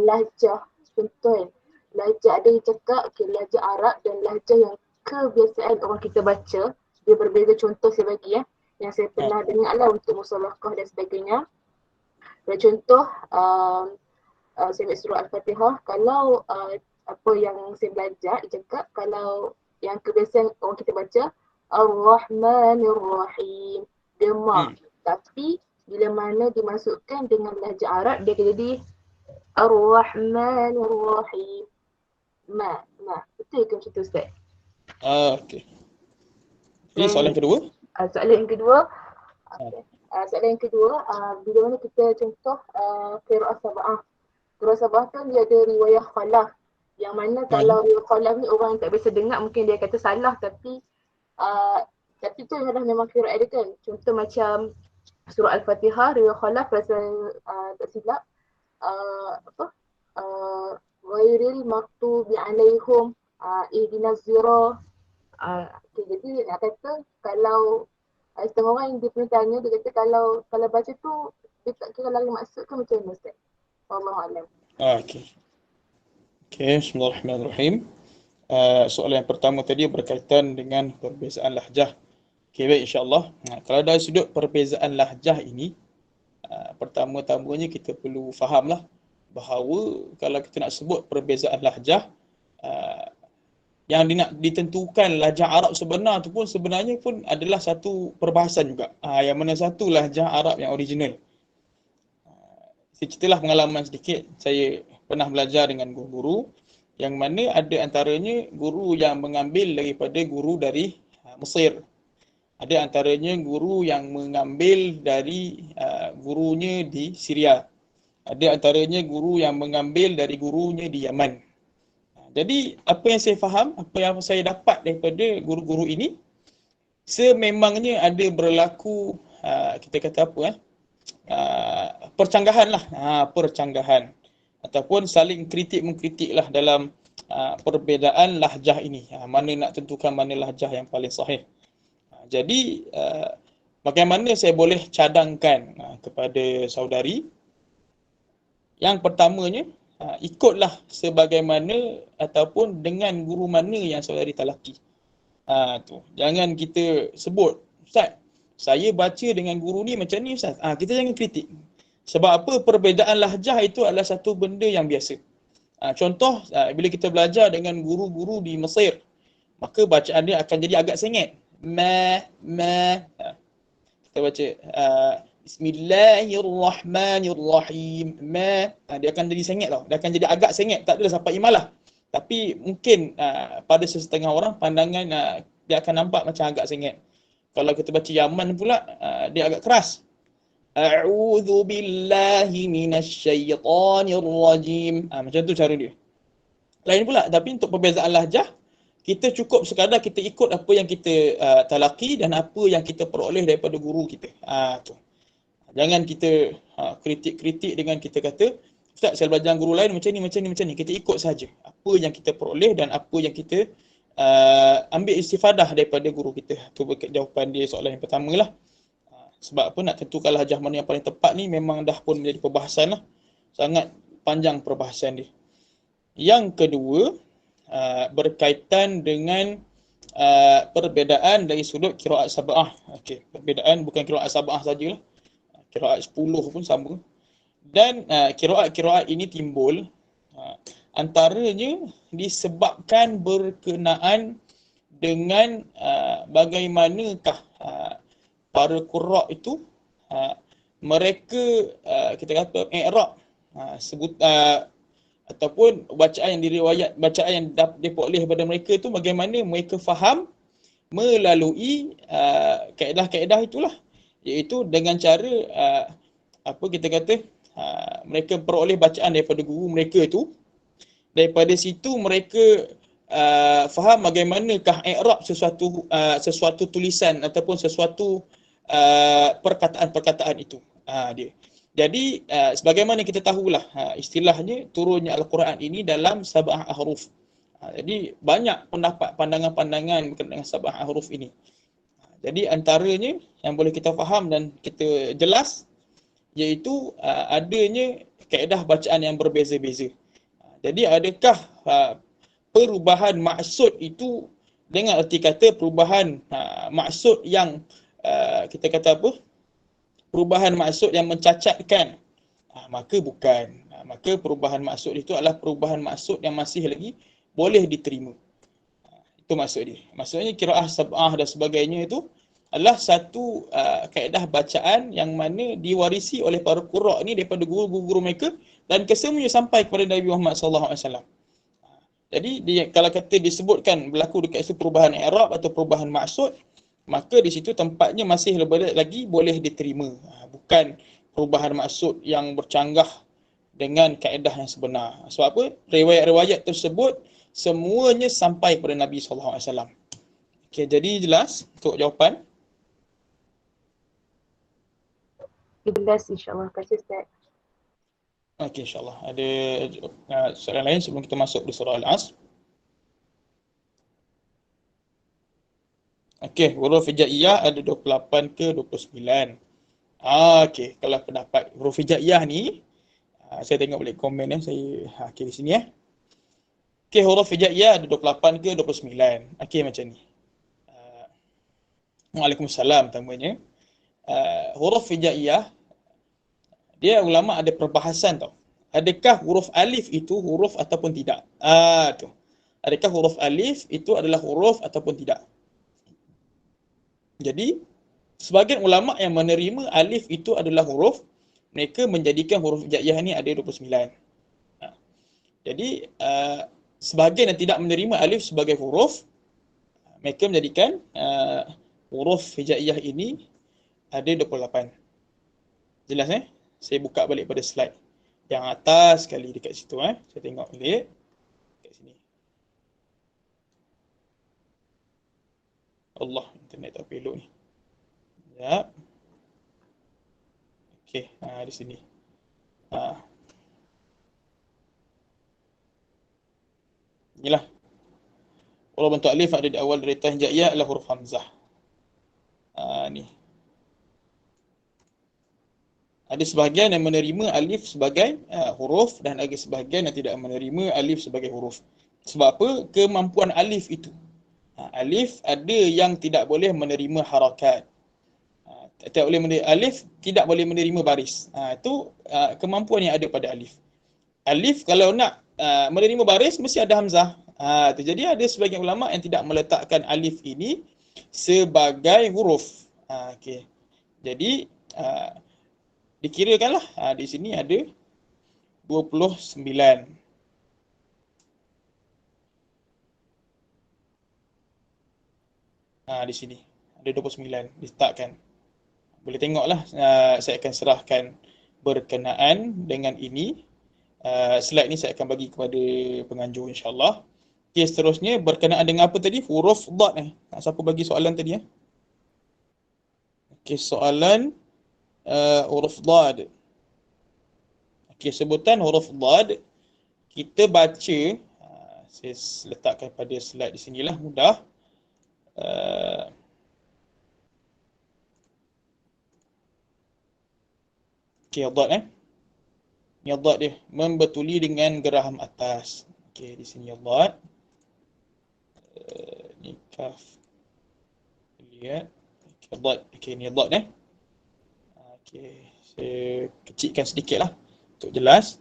lahjah contoh kan, lahjah ada yang cakap lahjah Arab dan lahjah yang kebiasaan orang kita baca dia berbeza. Contoh saya bagi yang saya pernah dengar lah untuk musalahkah dan sebagainya. Dan contoh saya ambil surah Al-Fatihah, kalau apa yang saya belajar dia cakap kalau yang kebiasaan orang kita baca Ar-Rahmanir-Rahim, dia tapi bila mana dimasukkan dengan lahjah Arab dia jadi Ar-Rahmanir-Rahim. Betul ke macam tu Ustaz? Okey. Jadi soalan kedua? Soalan yang kedua, bila mana kita contoh qiraah sab'ah. Qiraah sab'ah kan dia ada riwayah khalaf. Yang mana kalau riwayah khalaf ni orang tak biasa dengar mungkin dia kata salah, tapi tu adalah memang qiraah dia kan. Contoh macam surah Al-Fatihah riwayah khalaf rasa tak silap ghairil maghdubi alaihim ihdinas sirah Okay, jadi nak kata kalau setengah orang yang dia pernah tanya, dia kata kalau baca tu dia tak kira lari maksud ke macam mana Ustaz? Wallahualam. Okey. Okey, bismillahirrahmanirrahim. Soalan yang pertama tadi berkaitan dengan perbezaan lahjah. Okey, baik, insyaAllah. Kalau dari sudut perbezaan lahjah ini, pertama-tamanya kita perlu fahamlah bahawa kalau kita nak sebut perbezaan lahjah, yang nak ditentukan lahjah Arab sebenar tu pun sebenarnya pun adalah satu perbahasan juga. Yang mana satu lahjah Arab yang original. Saya ceritalah pengalaman sedikit. Saya pernah belajar dengan guru-guru yang mana ada antaranya guru yang mengambil daripada guru dari Mesir. Ada antaranya guru yang mengambil dari gurunya di Syria. Ada antaranya guru yang mengambil dari gurunya di Yaman. Jadi apa yang saya faham, apa yang saya dapat daripada guru-guru ini, sememangnya ada berlaku kita kata apa percanggahan lah, percanggahan ataupun saling kritik-mengkritik lah dalam perbezaan lahjah ini. Mana nak tentukan mana lahjah yang paling sahih. Jadi bagaimana saya boleh cadangkan kepada saudari? Yang pertamanya, ikutlah sebagaimana ataupun dengan guru mana yang saudari talaki. Tu. Jangan kita sebut, Ustaz, saya baca dengan guru ni macam ni Ustaz. Kita jangan kritik. Sebab apa? Perbezaan lahjah itu adalah satu benda yang biasa. Contoh, bila kita belajar dengan guru-guru di Mesir, maka bacaan dia akan jadi agak sengit. Kita baca Bismillahirrahmanirrahim. Dia akan jadi sengit tau. Dia akan jadi agak sengit. Tak adalah sampai imalah. Tapi mungkin pada sesetengah orang pandangan dia akan nampak macam agak sengit. Kalau kita baca Yaman pula, dia agak keras. A'udzu billahi minasyaitonir rajim. Macam tu cara dia. Lain pula, tapi untuk perbezaan lahjah, kita cukup sekadar kita ikut apa yang kita talaki dan apa yang kita peroleh daripada guru kita. Tu. Jangan kita kritik-kritik dengan kita kata, Ustaz, saya belajar guru lain macam ni. Kita ikut saja apa yang kita peroleh dan apa yang kita ambil istifadah daripada guru kita. Itu jawapan dia soalan yang pertama lah. Sebab apa nak tentukan lahjah mana yang paling tepat ni memang dah pun menjadi perbahasan lah. Sangat panjang perbahasan dia. Yang kedua, berkaitan dengan perbezaan dari sudut qiraat sab'ah. Okey, perbezaan bukan qiraat sab'ah sajalah. Qiraat 10 pun sama. Dan qiraat-qiraat ini timbul antaranya disebabkan berkenaan dengan bagaimanakah para qurra itu mereka kita kata i'rab sebut ataupun bacaan yang bacaan yang diperoleh daripada mereka itu bagaimana mereka faham melalui kaedah-kaedah itulah, iaitu dengan cara apa kita kata mereka peroleh bacaan daripada guru mereka itu. Daripada situ mereka faham bagaimanakah i'rab sesuatu tulisan ataupun sesuatu perkataan-perkataan itu. Dia. Jadi sebagaimana kita tahulah istilahnya turunnya Al-Quran ini dalam sab'ah ahruf. Jadi banyak pendapat pandangan-pandangan berkaitan dengan sab'ah ahruf ini. Jadi antaranya yang boleh kita faham dan kita jelas iaitu adanya kaedah bacaan yang berbeza-beza. Jadi adakah perubahan maksud itu dengan erti kata perubahan maksud yang kita kata apa? Perubahan maksud yang mencacatkan, maka bukan. Maka perubahan maksud itu adalah perubahan maksud yang masih lagi boleh diterima. Itu maksud dia. Maksudnya qiraah sab'ah dan sebagainya itu adalah satu kaedah bacaan yang mana diwarisi oleh para qurra ni daripada guru-guru mereka dan kesemuanya sampai kepada Nabi Muhammad SAW. Jadi kalau kata disebutkan berlaku dekat situ perubahan i'rab atau perubahan maksud, maka di situ tempatnya masih lebih lagi boleh diterima. Bukan perubahan maksud yang bercanggah dengan kaedah yang sebenar. Sebab apa? Riwayat-riwayat tersebut semuanya sampai kepada Nabi SAW. Okey, jadi jelas untuk jawapan? Jelas insyaAllah. Terima kasih Ustaz. Okey, insyaAllah. Ada soalan lain sebelum kita masuk di surah Al-Asr? Okey, huruf hijaiyah ada 28 ke 29? Okey, kalau pendapat huruf hijaiyah ni, saya tengok balik komen saya okey di sini Okey, huruf hijaiyah ada 28 ke 29? Okey macam ni. Uh, Waalaikumsalam tamanya. Huruf hijaiyah, dia ulama ada perbahasan tau. Adakah huruf alif itu huruf ataupun tidak? Tu. Adakah huruf alif itu adalah huruf ataupun tidak? Jadi, sebahagian ulama yang menerima alif itu adalah huruf, mereka menjadikan huruf hijaiyah ni ada 29. Jadi, sebahagian yang tidak menerima alif sebagai huruf, mereka menjadikan huruf hijaiyah ini ada 28. Jelas Saya buka balik pada slide yang atas sekali dekat situ Saya tengok balik dekat sini. Allah, internet tak pelok ni. Sekejap. Okey, di sini. Inilah. Huruf bentuk alif ada di awal deretan hijaiyah adalah huruf hamzah. Ni. Ada sebahagian yang menerima alif sebagai huruf dan ada sebahagian yang tidak menerima alif sebagai huruf. Sebab apa? Kemampuan alif itu. Alif ada yang tidak boleh menerima harakat. Alif tidak boleh menerima baris. Itu kemampuan yang ada pada alif. Alif kalau nak menerima baris mesti ada hamzah. Jadi ada sebahagian ulama yang tidak meletakkan alif ini sebagai huruf. Okey. Jadi dikirakanlah di sini ada 29. Di sini ada 29 diletakkan. Boleh tengoklah, saya akan serahkan berkenaan dengan ini. Slide ni saya akan bagi kepada penganjur insya-Allah. Okey, seterusnya berkenaan dengan apa tadi? Huruf dad siapa bagi soalan tadi Okey, soalan huruf dad. Okey, sebutan huruf dad kita baca, saya letakkan pada slide di sinilah mudah. Okey, dad Ni dad dia membetuli dengan geraham atas. Okey, di sini dad. Ni kaf. Lihat. Dad. Okey, ni dad Okey, saya kecilkan sedikitlah untuk jelas.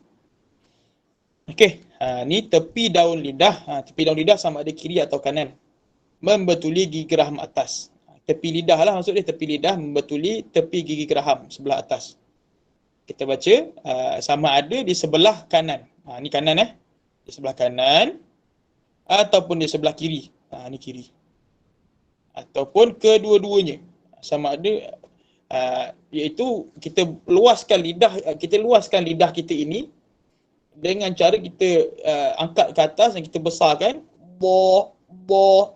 Okey, ni tepi daun lidah. Tepi daun lidah sama ada kiri atau kanan. Membetuli gigi geraham atas. Tepi lidah lah maksud dia, tepi lidah membetuli tepi gigi geraham sebelah atas. Kita baca sama ada di sebelah kanan. Ni kanan di sebelah kanan ataupun di sebelah kiri. Ni kiri. Ataupun kedua-duanya. Sama ada iaitu kita luaskan lidah kita ini dengan cara kita angkat ke atas dan kita besarkan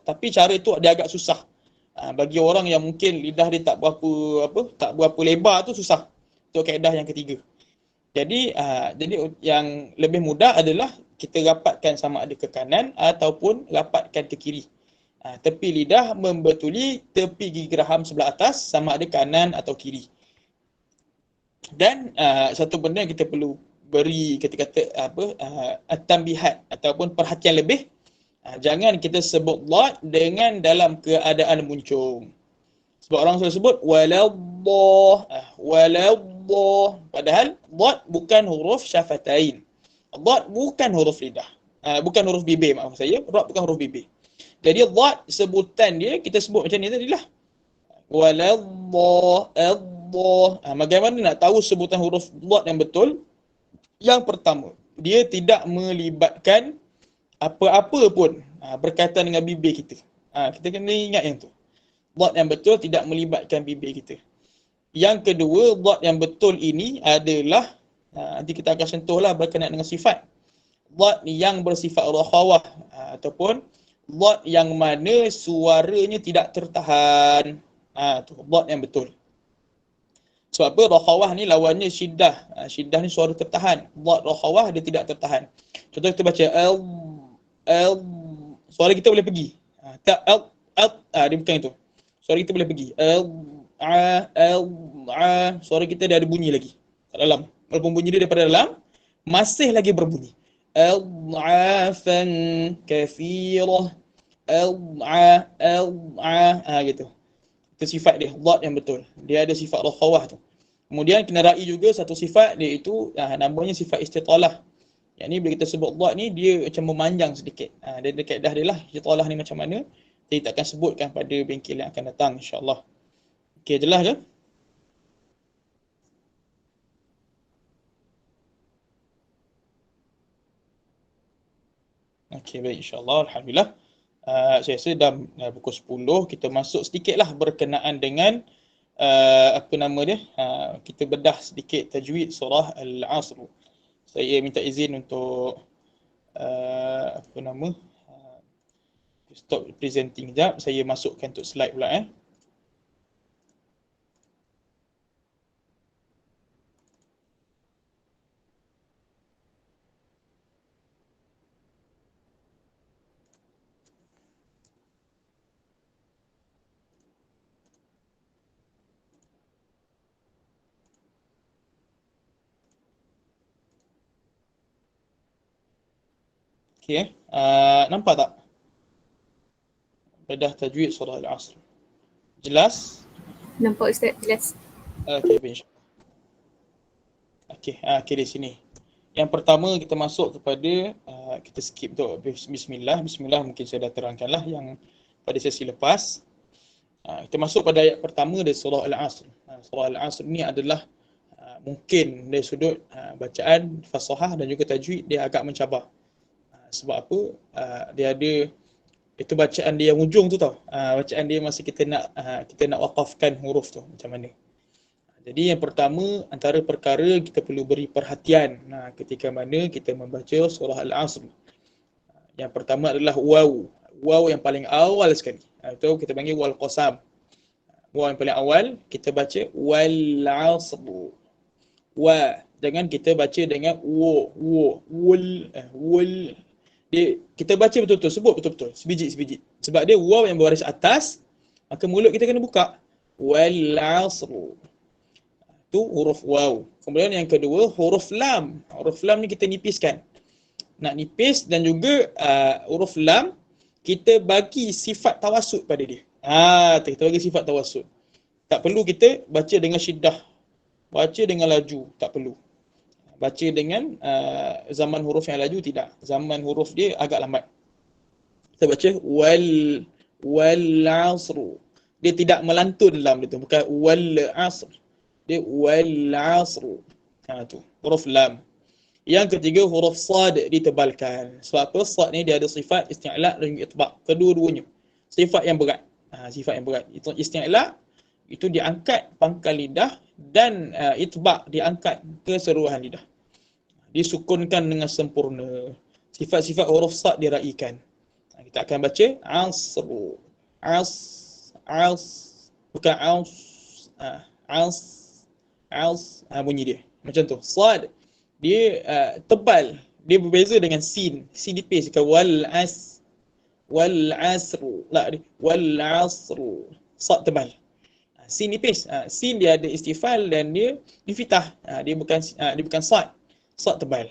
tapi cara itu dia agak susah. Bagi orang yang mungkin lidah dia tak berapa lebar tu susah. Itu kaedah yang ketiga. Jadi yang lebih mudah adalah kita rapatkan sama ada ke kanan ataupun rapatkan ke kiri. Tepi lidah membetuli tepi gigi geraham sebelah atas sama ada kanan atau kiri. Dan satu benda yang kita perlu beri kata-kata tambihat ataupun perhatian lebih, jangan kita sebut dad dengan dalam keadaan muncung. Sebab orang selalu sebut waladdah, padahal dad bukan huruf syafatain. Dad bukan huruf lidah. Bukan huruf bibir, maaf saya. Dad bukan huruf bibir. Jadi dad sebutan dia kita sebut macam ni tadilah. Waladdah. Bagaimana nak tahu sebutan huruf dad yang betul? Yang pertama, dia tidak melibatkan apa-apa pun berkaitan dengan bibir kita. Kita kena ingat yang tu. Dad yang betul tidak melibatkan bibir kita. Yang kedua, dad yang betul ini adalah nanti kita akan sentuhlah berkenaan dengan sifat. Dad yang bersifat rakhawah ataupun dad yang mana suaranya tidak tertahan. Tu dad yang betul. Sebab apa? Rakhawah ni lawannya syiddah. Syiddah ni suara tertahan. Dad rakhawah dia tidak tertahan. Contoh kita baca suara kita boleh pergi. Tak dia bukan itu. suara kita boleh pergi. Suara kita dia ada bunyi lagi kat dalam. Walaupun bunyi dia daripada dalam, masih lagi berbunyi. Ad'afan kathirah. Gitu. Itu sifat dia, dhat yang betul. Dia ada sifat rakhawah tu. Kemudian kena ra'i juga satu sifat dia itu namanya sifat istitalah. Yang ni bila kita sebut dhat ni dia macam memanjang sedikit. Dia dekat dah dia lah istitalah ni macam mana. Kita akan sebutkan pada bengkel yang akan datang insya-Allah. Okey, jelas ke? Okey, baik, insya-Allah, alhamdulillah. Saya rasa dalam pukul 10 kita masuk sedikitlah berkenaan dengan apa nama dia? Kita bedah sedikit tajwid surah Al-Asr. Saya minta izin untuk apa nama? Stop presenting jap. Saya masukkan untuk slide pula Okey nampak tak? Bedah tajwid surah Al-Asr. Jelas? Nampak Ustaz, jelas. Okey, insya-Allah. Okey, okey di sini. Yang pertama kita masuk kepada kita skip tu bismillah. Bismillah mungkin saya dah terangkanlah yang pada sesi lepas. Kita masuk pada ayat pertama dari surah Al-Asr. Surah Al-Asr ni adalah mungkin dari sudut bacaan, fasahah dan juga tajwid dia agak mencabar. Sebab apa? Dia ada itu bacaan dia yang ujung tu tau. Bacaan dia masa kita nak waqafkan huruf tu macam mana. Jadi yang pertama antara perkara kita perlu beri perhatian ketika mana kita membaca surah Al-Asr. Yang pertama adalah waw. Waw yang paling awal sekali. Itu kita panggil wal qasam. Waw yang paling awal kita baca wal asr. Wa, jangan kita baca dengan wal. Kita baca betul-betul, sebut betul-betul, sebiji-sebiji. Sebab dia waw yang berbaris atas, maka mulut kita kena buka. Wal asr. Itu huruf waw. Kemudian yang kedua huruf lam. Huruf lam ni kita nipiskan. Nak nipis dan juga huruf lam kita bagi sifat tawassut pada dia. Kita bagi sifat tawassut. Tak perlu kita baca dengan syiddah. Baca dengan laju, tak perlu. Baca dengan zaman huruf yang laju tidak. Zaman huruf dia agak lambat. Kita baca wal asr. Dia tidak melantun lam dia tu, bukan wal asr. Dia wal asr. Tu huruf lam. Yang ketiga huruf sad ditebalkan. Sebab apa? Sad ni dia ada sifat isti'la dan itbaq. Kedua-duanya sifat yang berat. Sifat yang berat. Itu isti'la itu diangkat pangkal lidah dan itbaq diangkat keseluruhan lidah. Disukunkan dengan sempurna. Sifat-sifat huruf sad diraikan. Kita akan baca asr. Bukan bunyi dia. Macam tu. Sad dia tebal. Dia berbeza dengan sin. Sin nipis ke wal asr. Wal asr. Sad tebal. Sin nipis. Sin dia ada istifal dan dia infitah. Dia bukan sad. Sad tebal.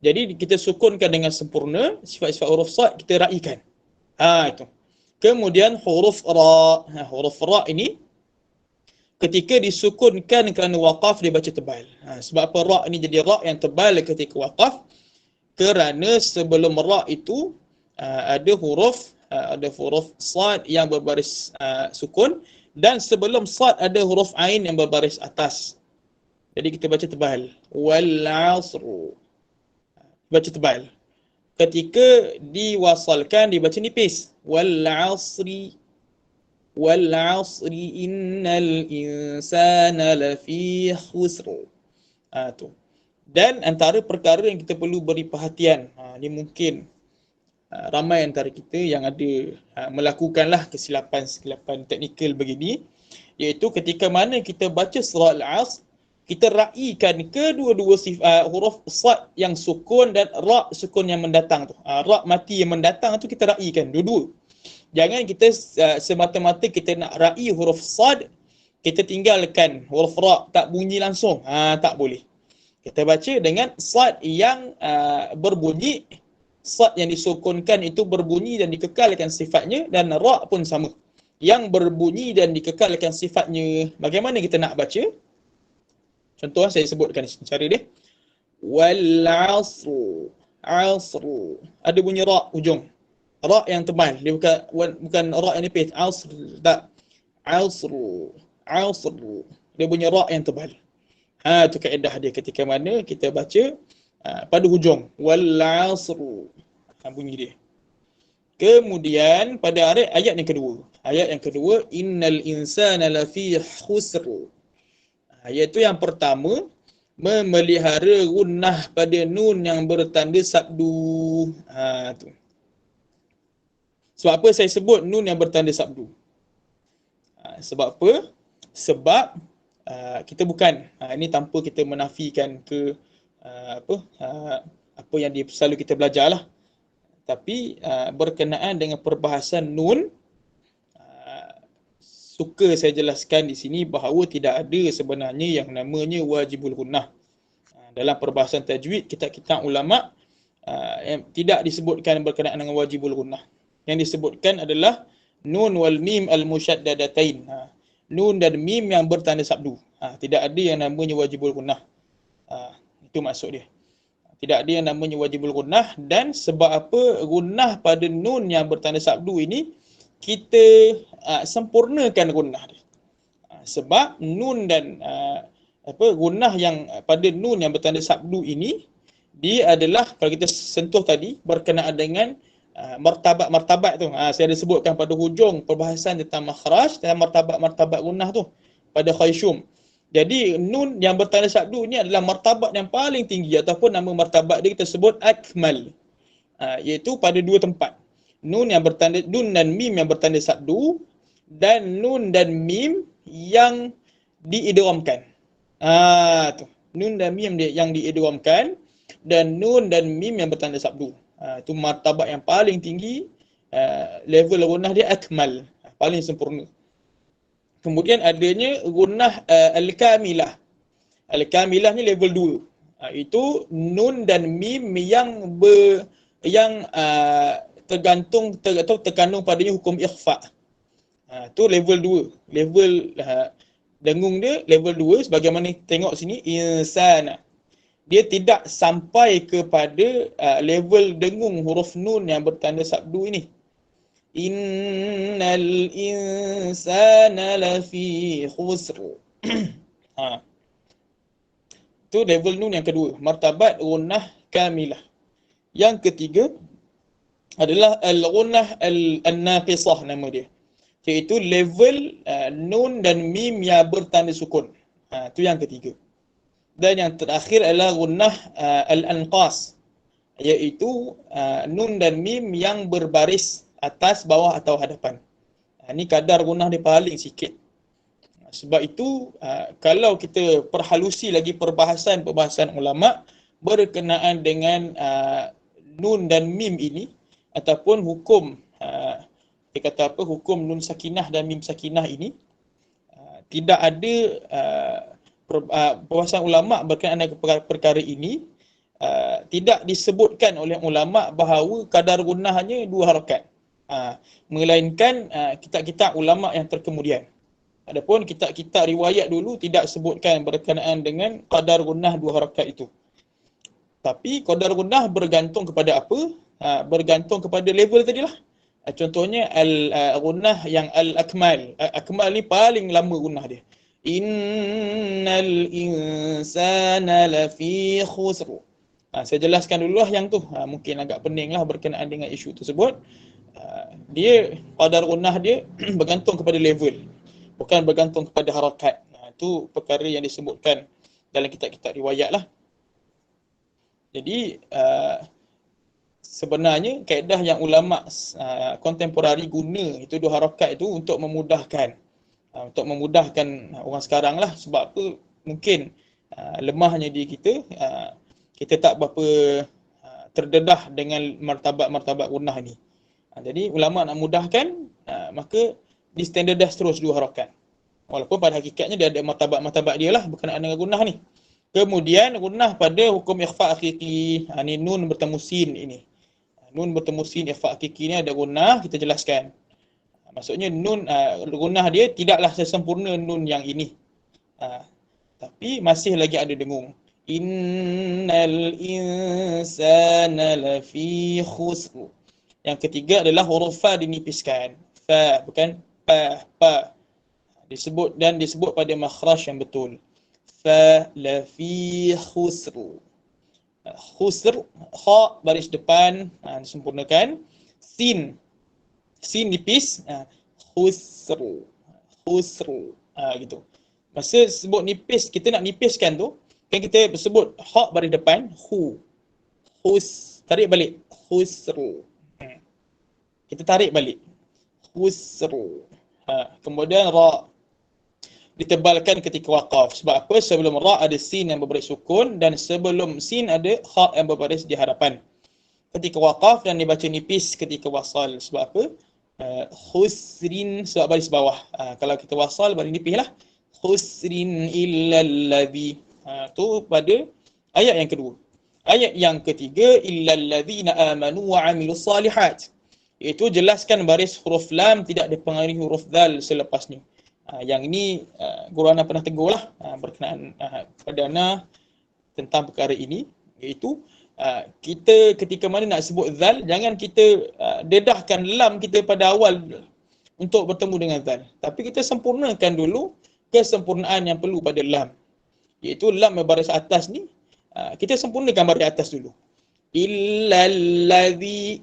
Jadi kita sukunkan dengan sempurna. Sifat-sifat huruf sad kita raikan. Itu. Kemudian huruf ra. Huruf ra ini ketika disukunkan kerana waqaf dia baca tebal. Sebab apa ra ni jadi ra yang tebal ketika waqaf? Kerana sebelum ra itu ada huruf sad yang berbaris sukun dan sebelum sad ada huruf ain yang berbaris atas. Jadi kita baca tebal. Wal asr. Baca tebal. Ketika diwasalkan dibaca nipis. Wal asri. Wal asri innal insana lafi khusr. Tu. Dan antara perkara yang kita perlu beri perhatian, ni mungkin ramai antara kita yang ada melakukanlah kesilapan teknikal begini, iaitu ketika mana kita baca surah Al-Asr, kita raikan kedua-dua huruf sad yang sukun dan ra sukun yang mendatang tu. Ra mati yang mendatang tu kita raikan dua-dua. Jangan kita semata-mata kita nak rai huruf sad, kita tinggalkan huruf ra tak bunyi langsung. Tak boleh. Kita baca dengan sad yang berbunyi, sad yang disukunkan itu berbunyi dan dikekalkan sifatnya, dan ra pun sama. Yang berbunyi dan dikekalkan sifatnya. Bagaimana kita nak baca? Contoh saya sebutkan cara dia. Wal asru. Asru. Ada bunyi ra hujung. Ra yang tebal. Dia bukan ra yang nipis. Asr. Tak. Asru. Asru. Dia bunyi ra yang tebal. Itu kaedah dia ketika mana kita baca pada hujung. Wal asru. Bunyi dia. Kemudian pada ayat yang kedua. Ayat yang kedua. Innal insana lafi khusr. Iaitu yang pertama, memelihara gunnah pada nun yang bertanda sabdu. Tu. Sebab apa saya sebut nun yang bertanda sabdu? Sebab apa? Sebab kita bukan, ini tanpa kita menafikan ke apa yang selalu kita belajar lah. Tapi berkenaan dengan perbahasan nun, suka saya jelaskan di sini bahawa tidak ada sebenarnya yang namanya wajibul gunnah. Dalam perbahasan tajwid, kitab-kitab ulama yang tidak disebutkan berkenaan dengan wajibul gunnah. Yang disebutkan adalah nun wal mim al musyaddadatain. Nun dan mim yang bertanda sabdu. Tidak ada yang namanya wajibul gunnah. Itu maksud dia. Tidak ada yang namanya wajibul gunnah, dan sebab apa gunnah pada nun yang bertanda sabdu ini kita sempurnakan gunnah dia. Sebab nun dan gunnah yang pada nun yang bertanda sabdu ini, dia adalah, kalau kita sentuh tadi, berkenaan dengan martabat-martabat tu. Saya ada sebutkan pada hujung perbahasan tentang makhraj dan martabat-martabat gunnah tu pada khayshum. Jadi nun yang bertanda sabdu ni adalah martabat yang paling tinggi, ataupun nama martabat dia kita sebut akmal. Iaitu pada dua tempat. Nun dan mim yang bertanda sabdu, dan nun dan mim yang diidghamkan. Tu. Nun dan mim yang diidghamkan, dan nun dan mim yang bertanda sabdu. Itu martabat yang paling tinggi, level gunnah dia akmal, paling sempurna. Kemudian adanya gunnah al-kamilah. Al-kamilah ni level 2. Itu nun dan mim yang tergantung atau terkandung padanya hukum ikhfa. Tu level 2. Level dengung dia level 2, sebagaimana tengok sini insana. Dia tidak sampai kepada level dengung huruf nun yang bertanda sabdu ini. Innal insana lafi khusr. Tu level nun yang kedua, martabat gunnah kamilah. Yang ketiga adalah al-gunnah al-naqisah nama dia. Iaitu level nun dan mim yang bertanda sukun. Itu yang ketiga. Dan yang terakhir adalah gunnah al-anqas. Iaitu nun dan mim yang berbaris atas, bawah atau hadapan. Ini kadar gunnah dia paling sikit. Sebab itu kalau kita perhalusi lagi perbahasan ulama berkenaan dengan nun dan mim ini, ataupun hukum dia kata apa, hukum nun sakinah dan mim sakinah ini, tidak ada perbahasan ulama berkenaan dengan perkara ini, tidak disebutkan oleh ulama bahawa kadar gunnahnya 2 harakat. Melainkan kitab-kitab ulama yang terkemudian. Adapun kitab-kitab riwayat dulu tidak sebutkan berkenaan dengan kadar gunnah 2 harakat itu. Tapi kadar gunnah bergantung kepada apa? Bergantung kepada level tadilah. Contohnya al-gunnah yang al-akmal. Akmal ni paling lama gunnah dia. Innal insana lafi khusr. Saya jelaskan dululah yang tu. Mungkin agak pening lah berkenaan dengan isu tersebut. Dia kadar gunnah dia bergantung kepada level, bukan bergantung kepada harakat. Itu perkara yang disebutkan dalam kitab-kitab riwayat lah. Jadi sebenarnya kaedah yang ulama kontemporari guna itu 2 harakat itu untuk memudahkan orang sekarang lah. Sebab apa? Mungkin lemahnya diri kita, kita tak berapa terdedah dengan martabat-martabat gunnah ni. Jadi ulama nak mudahkan, maka di standardize terus dua harakat. Walaupun pada hakikatnya dia ada martabat-martabat dia lah berkenaan dengan gunnah ni. Kemudian gunnah pada hukum ikhfa hakiki, ni nun bertemu sin ini. Nun bertemu sin ikhfa hakiki ni ada gunnah, kita jelaskan. Maksudnya nun gunnah dia tidaklah sesempurna nun yang ini. Tapi masih lagi ada dengung. Innal insana lafi khusr. Yang ketiga adalah huruf fa dinipiskan. Fa bukan pa. Disebut pada makhraj yang betul. Fa lafi khusr. Khusr, kha baris depan disempurnakan. Sin nipis, khusr. Gitu. Masa sebut nipis, kita nak nipiskan tu, kan kita sebut ha baris depan, tarik balik, khusr. Kita tarik balik, khusr. Kemudian ra ditebalkan ketika waqaf. Sebab apa? Sebelum ra ada sin yang berbaris sukun dan sebelum sin ada ha yang berbaris di hadapan. Ketika waqaf dan dibaca nipis ketika wasal. Sebab apa? Khusrin sebab baris bawah. Kalau kita wasal baris nipis lah. Khusrin illalladzi. Tu pada ayat yang kedua. Ayat yang ketiga, illalladzina amanu wa amilus salihat. Iaitu jelaskan baris huruf lam tidak dipengaruhi huruf dal selepasnya. Yang ini Guru Ana pernah tegur lah berkenaan pada Ana tentang perkara ini, iaitu kita ketika mana nak sebut zal, jangan kita dedahkan lam kita pada awal untuk bertemu dengan zal. Tapi kita sempurnakan dulu kesempurnaan yang perlu pada lam. Iaitu lam baris atas ni, kita sempurnakan baris atas dulu. Illalladzi,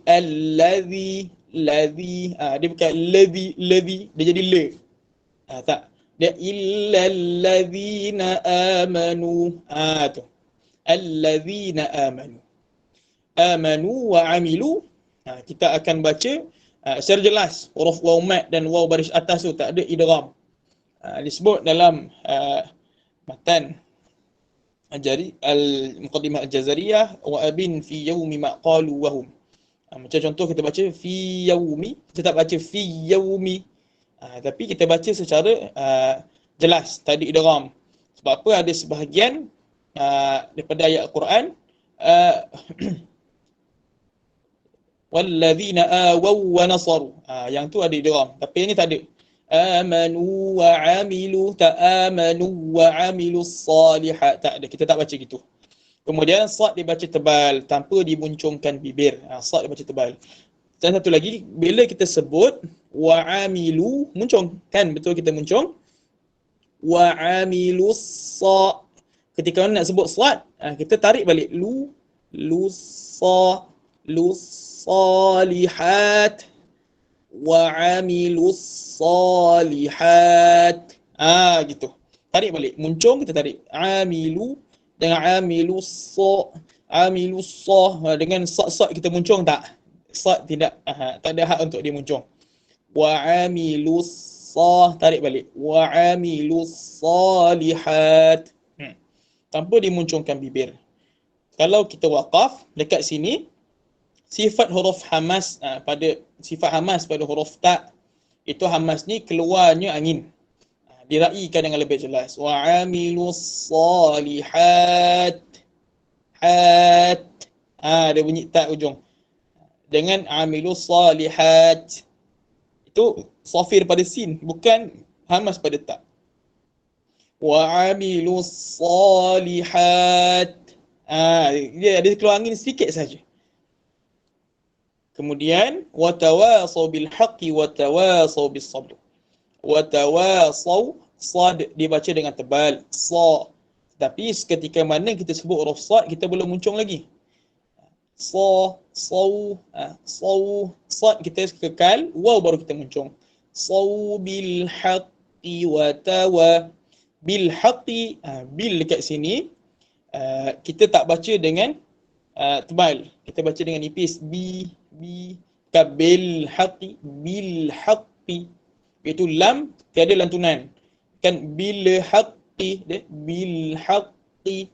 alladzi, dia bukan ladzi, dia jadi le. Tak. Dia illalladzina amanu. Tu. Alladzina amanu. Amanu wa amilu. Kita akan baca secara jelas huruf waw mat dan waw baris atas tu tak ada idgham. Disebut dalam matan al-muqaddimah al-jazariyah wa abin fi yaumi ma qalu wa hum. Macam contoh kita baca fi yaumi, kita tak baca fi yaumi. Tapi kita baca secara jelas, tak ada idgham. Sebab apa? Ada sebahagian daripada ayat Al-Quran walladzina awaw wa nasaru. Yang tu ada idgham, tapi yang ni tak ada. Amanu wa amilu, ta'amanu wa amilus salihat. Tak ada, kita tak baca gitu. Kemudian sad dibaca tebal tanpa dimuncungkan bibir. Sad dibaca tebal. Dan satu lagi, bila kita sebut wa amilu, muncung kan? Betul kita muncung. Wa amilus sa. Ketika nak sebut sad, kita tarik balik lu salihat wa amilus salihat. Gitu. Tarik balik. Muncung kita tarik. Amilu dengan amilus sa dengan sa kita muncung tak? Sa tidak, tak ada hak untuk dia muncung. Wa amilus sa, tarik balik. Wa amilus salihat. Tanpa dimuncungkan bibir. Kalau kita waqaf dekat sini, sifat huruf hamas pada huruf ta, itu hamas ni keluarnya angin. Diraikan dengan lebih jelas. Wa amilus salihat. Dia bunyi ta ujung. Dengan amilus salihat. Itu safir pada sin, bukan hamas pada ta. Wa amilus salihat. Dia ada keluar angin sedikit saja. Kemudian watawasaw bil haqqi watawasaw bis sabr. Watawasaw, sad dibaca dengan tebal, sa. Tapi ketika mana kita sebut huruf sad, kita belum muncung lagi. Sa, saw, sad kita kekal, waw baru kita muncung. Saw bil haqqi watawa bil haqqi. Bil dekat sini kita tak baca dengan tebal, kita baca dengan nipis. Bil haqqi, iaitu lam tiada lantunan kan. Bil dia bil haqqi,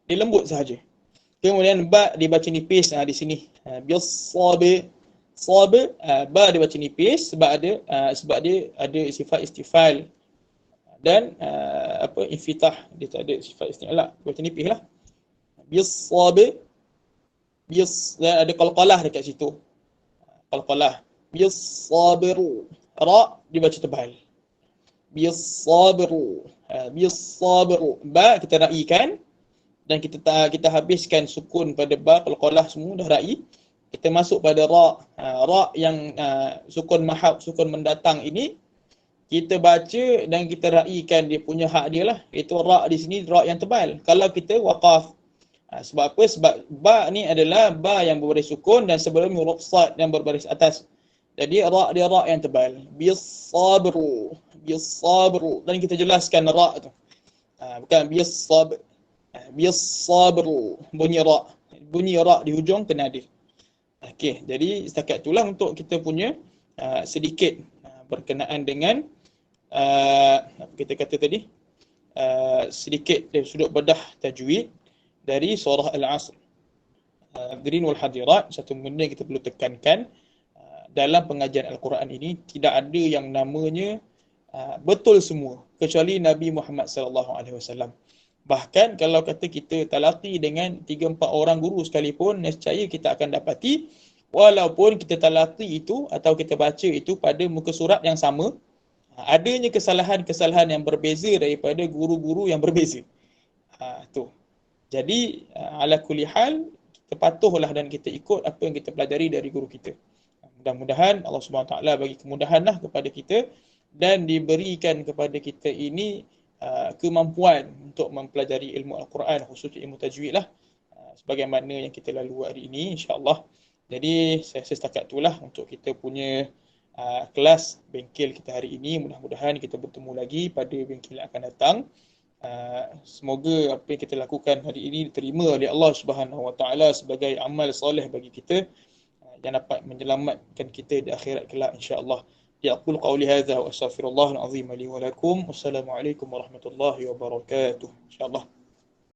dia lembut sahaja. Kemudian ba dibaca nipis di sini. Bis sabi, ba dibaca nipis sebab dia ada sifat istifal dan infitah, dia tak ada sifat isti'la, baca nipis lah. Bis sabi, dan ada qalqalah dekat situ. Qalqalah. Bis sabiru, ra dibaca tebal. Bis sabiru, ba kita raikan dan kita habiskan sukun pada ba, qalqalah semua dah rai. Kita masuk pada ra yang sukun mahab, sukun mendatang ini kita baca dan kita raikan dia punya hak dia lah. Itu ra di sini ra yang tebal. Kalau kita waqaf, sebab apa? Sebab ba ni adalah ba yang berbaris sukun dan sebelumnya huruf sad yang berbaris atas. Jadi ra dia ra yang tebal. Bis sabru, dan kita jelaskan ra tu. Bukan bis sabru, bunyi ra di hujung kena ada. Okey, jadi setakat itulah untuk kita punya sedikit berkenaan dengan apa kita kata tadi, sedikit dari sudut bedah tajwid dari surah Al-Asr. Hadirin wal hadirat, satu benda yang kita perlu tekankan dalam pengajian Al-Quran ini, tidak ada yang namanya betul semua kecuali Nabi Muhammad sallallahu alaihi wasallam. Bahkan kalau kata kita talaqi dengan 3-4 orang guru sekalipun, nescaya kita akan dapati walaupun kita talaqi itu atau kita baca itu pada muka surat yang sama, adanya kesalahan-kesalahan yang berbeza daripada guru-guru yang berbeza. Tu. Jadi ala kulli hal, kita patuhlah dan kita ikut apa yang kita pelajari dari guru kita. Mudah-mudahan Allah Subhanahu Wa Taala bagi kemudahanlah kepada kita dan diberikan kepada kita ini kemampuan untuk mempelajari ilmu Al-Quran, khususnya ilmu tajwid lah, sebagaimana yang kita lalu hari ini insya-Allah. Jadi saya setakat itulah untuk kita punya kelas bengkel kita hari ini. Mudah-mudahan kita bertemu lagi pada bengkel yang akan datang. Semoga apa yang kita lakukan hari ini diterima oleh Allah Subhanahu Wa Taala sebagai amal soleh bagi kita yang dapat menyelamatkan kita di akhirat kelak insya-Allah. Yaqul qawli hadza wa astaghfirullahal azim li wa lakum. Wassalamualaikum warahmatullahi wabarakatuh. Insya-Allah.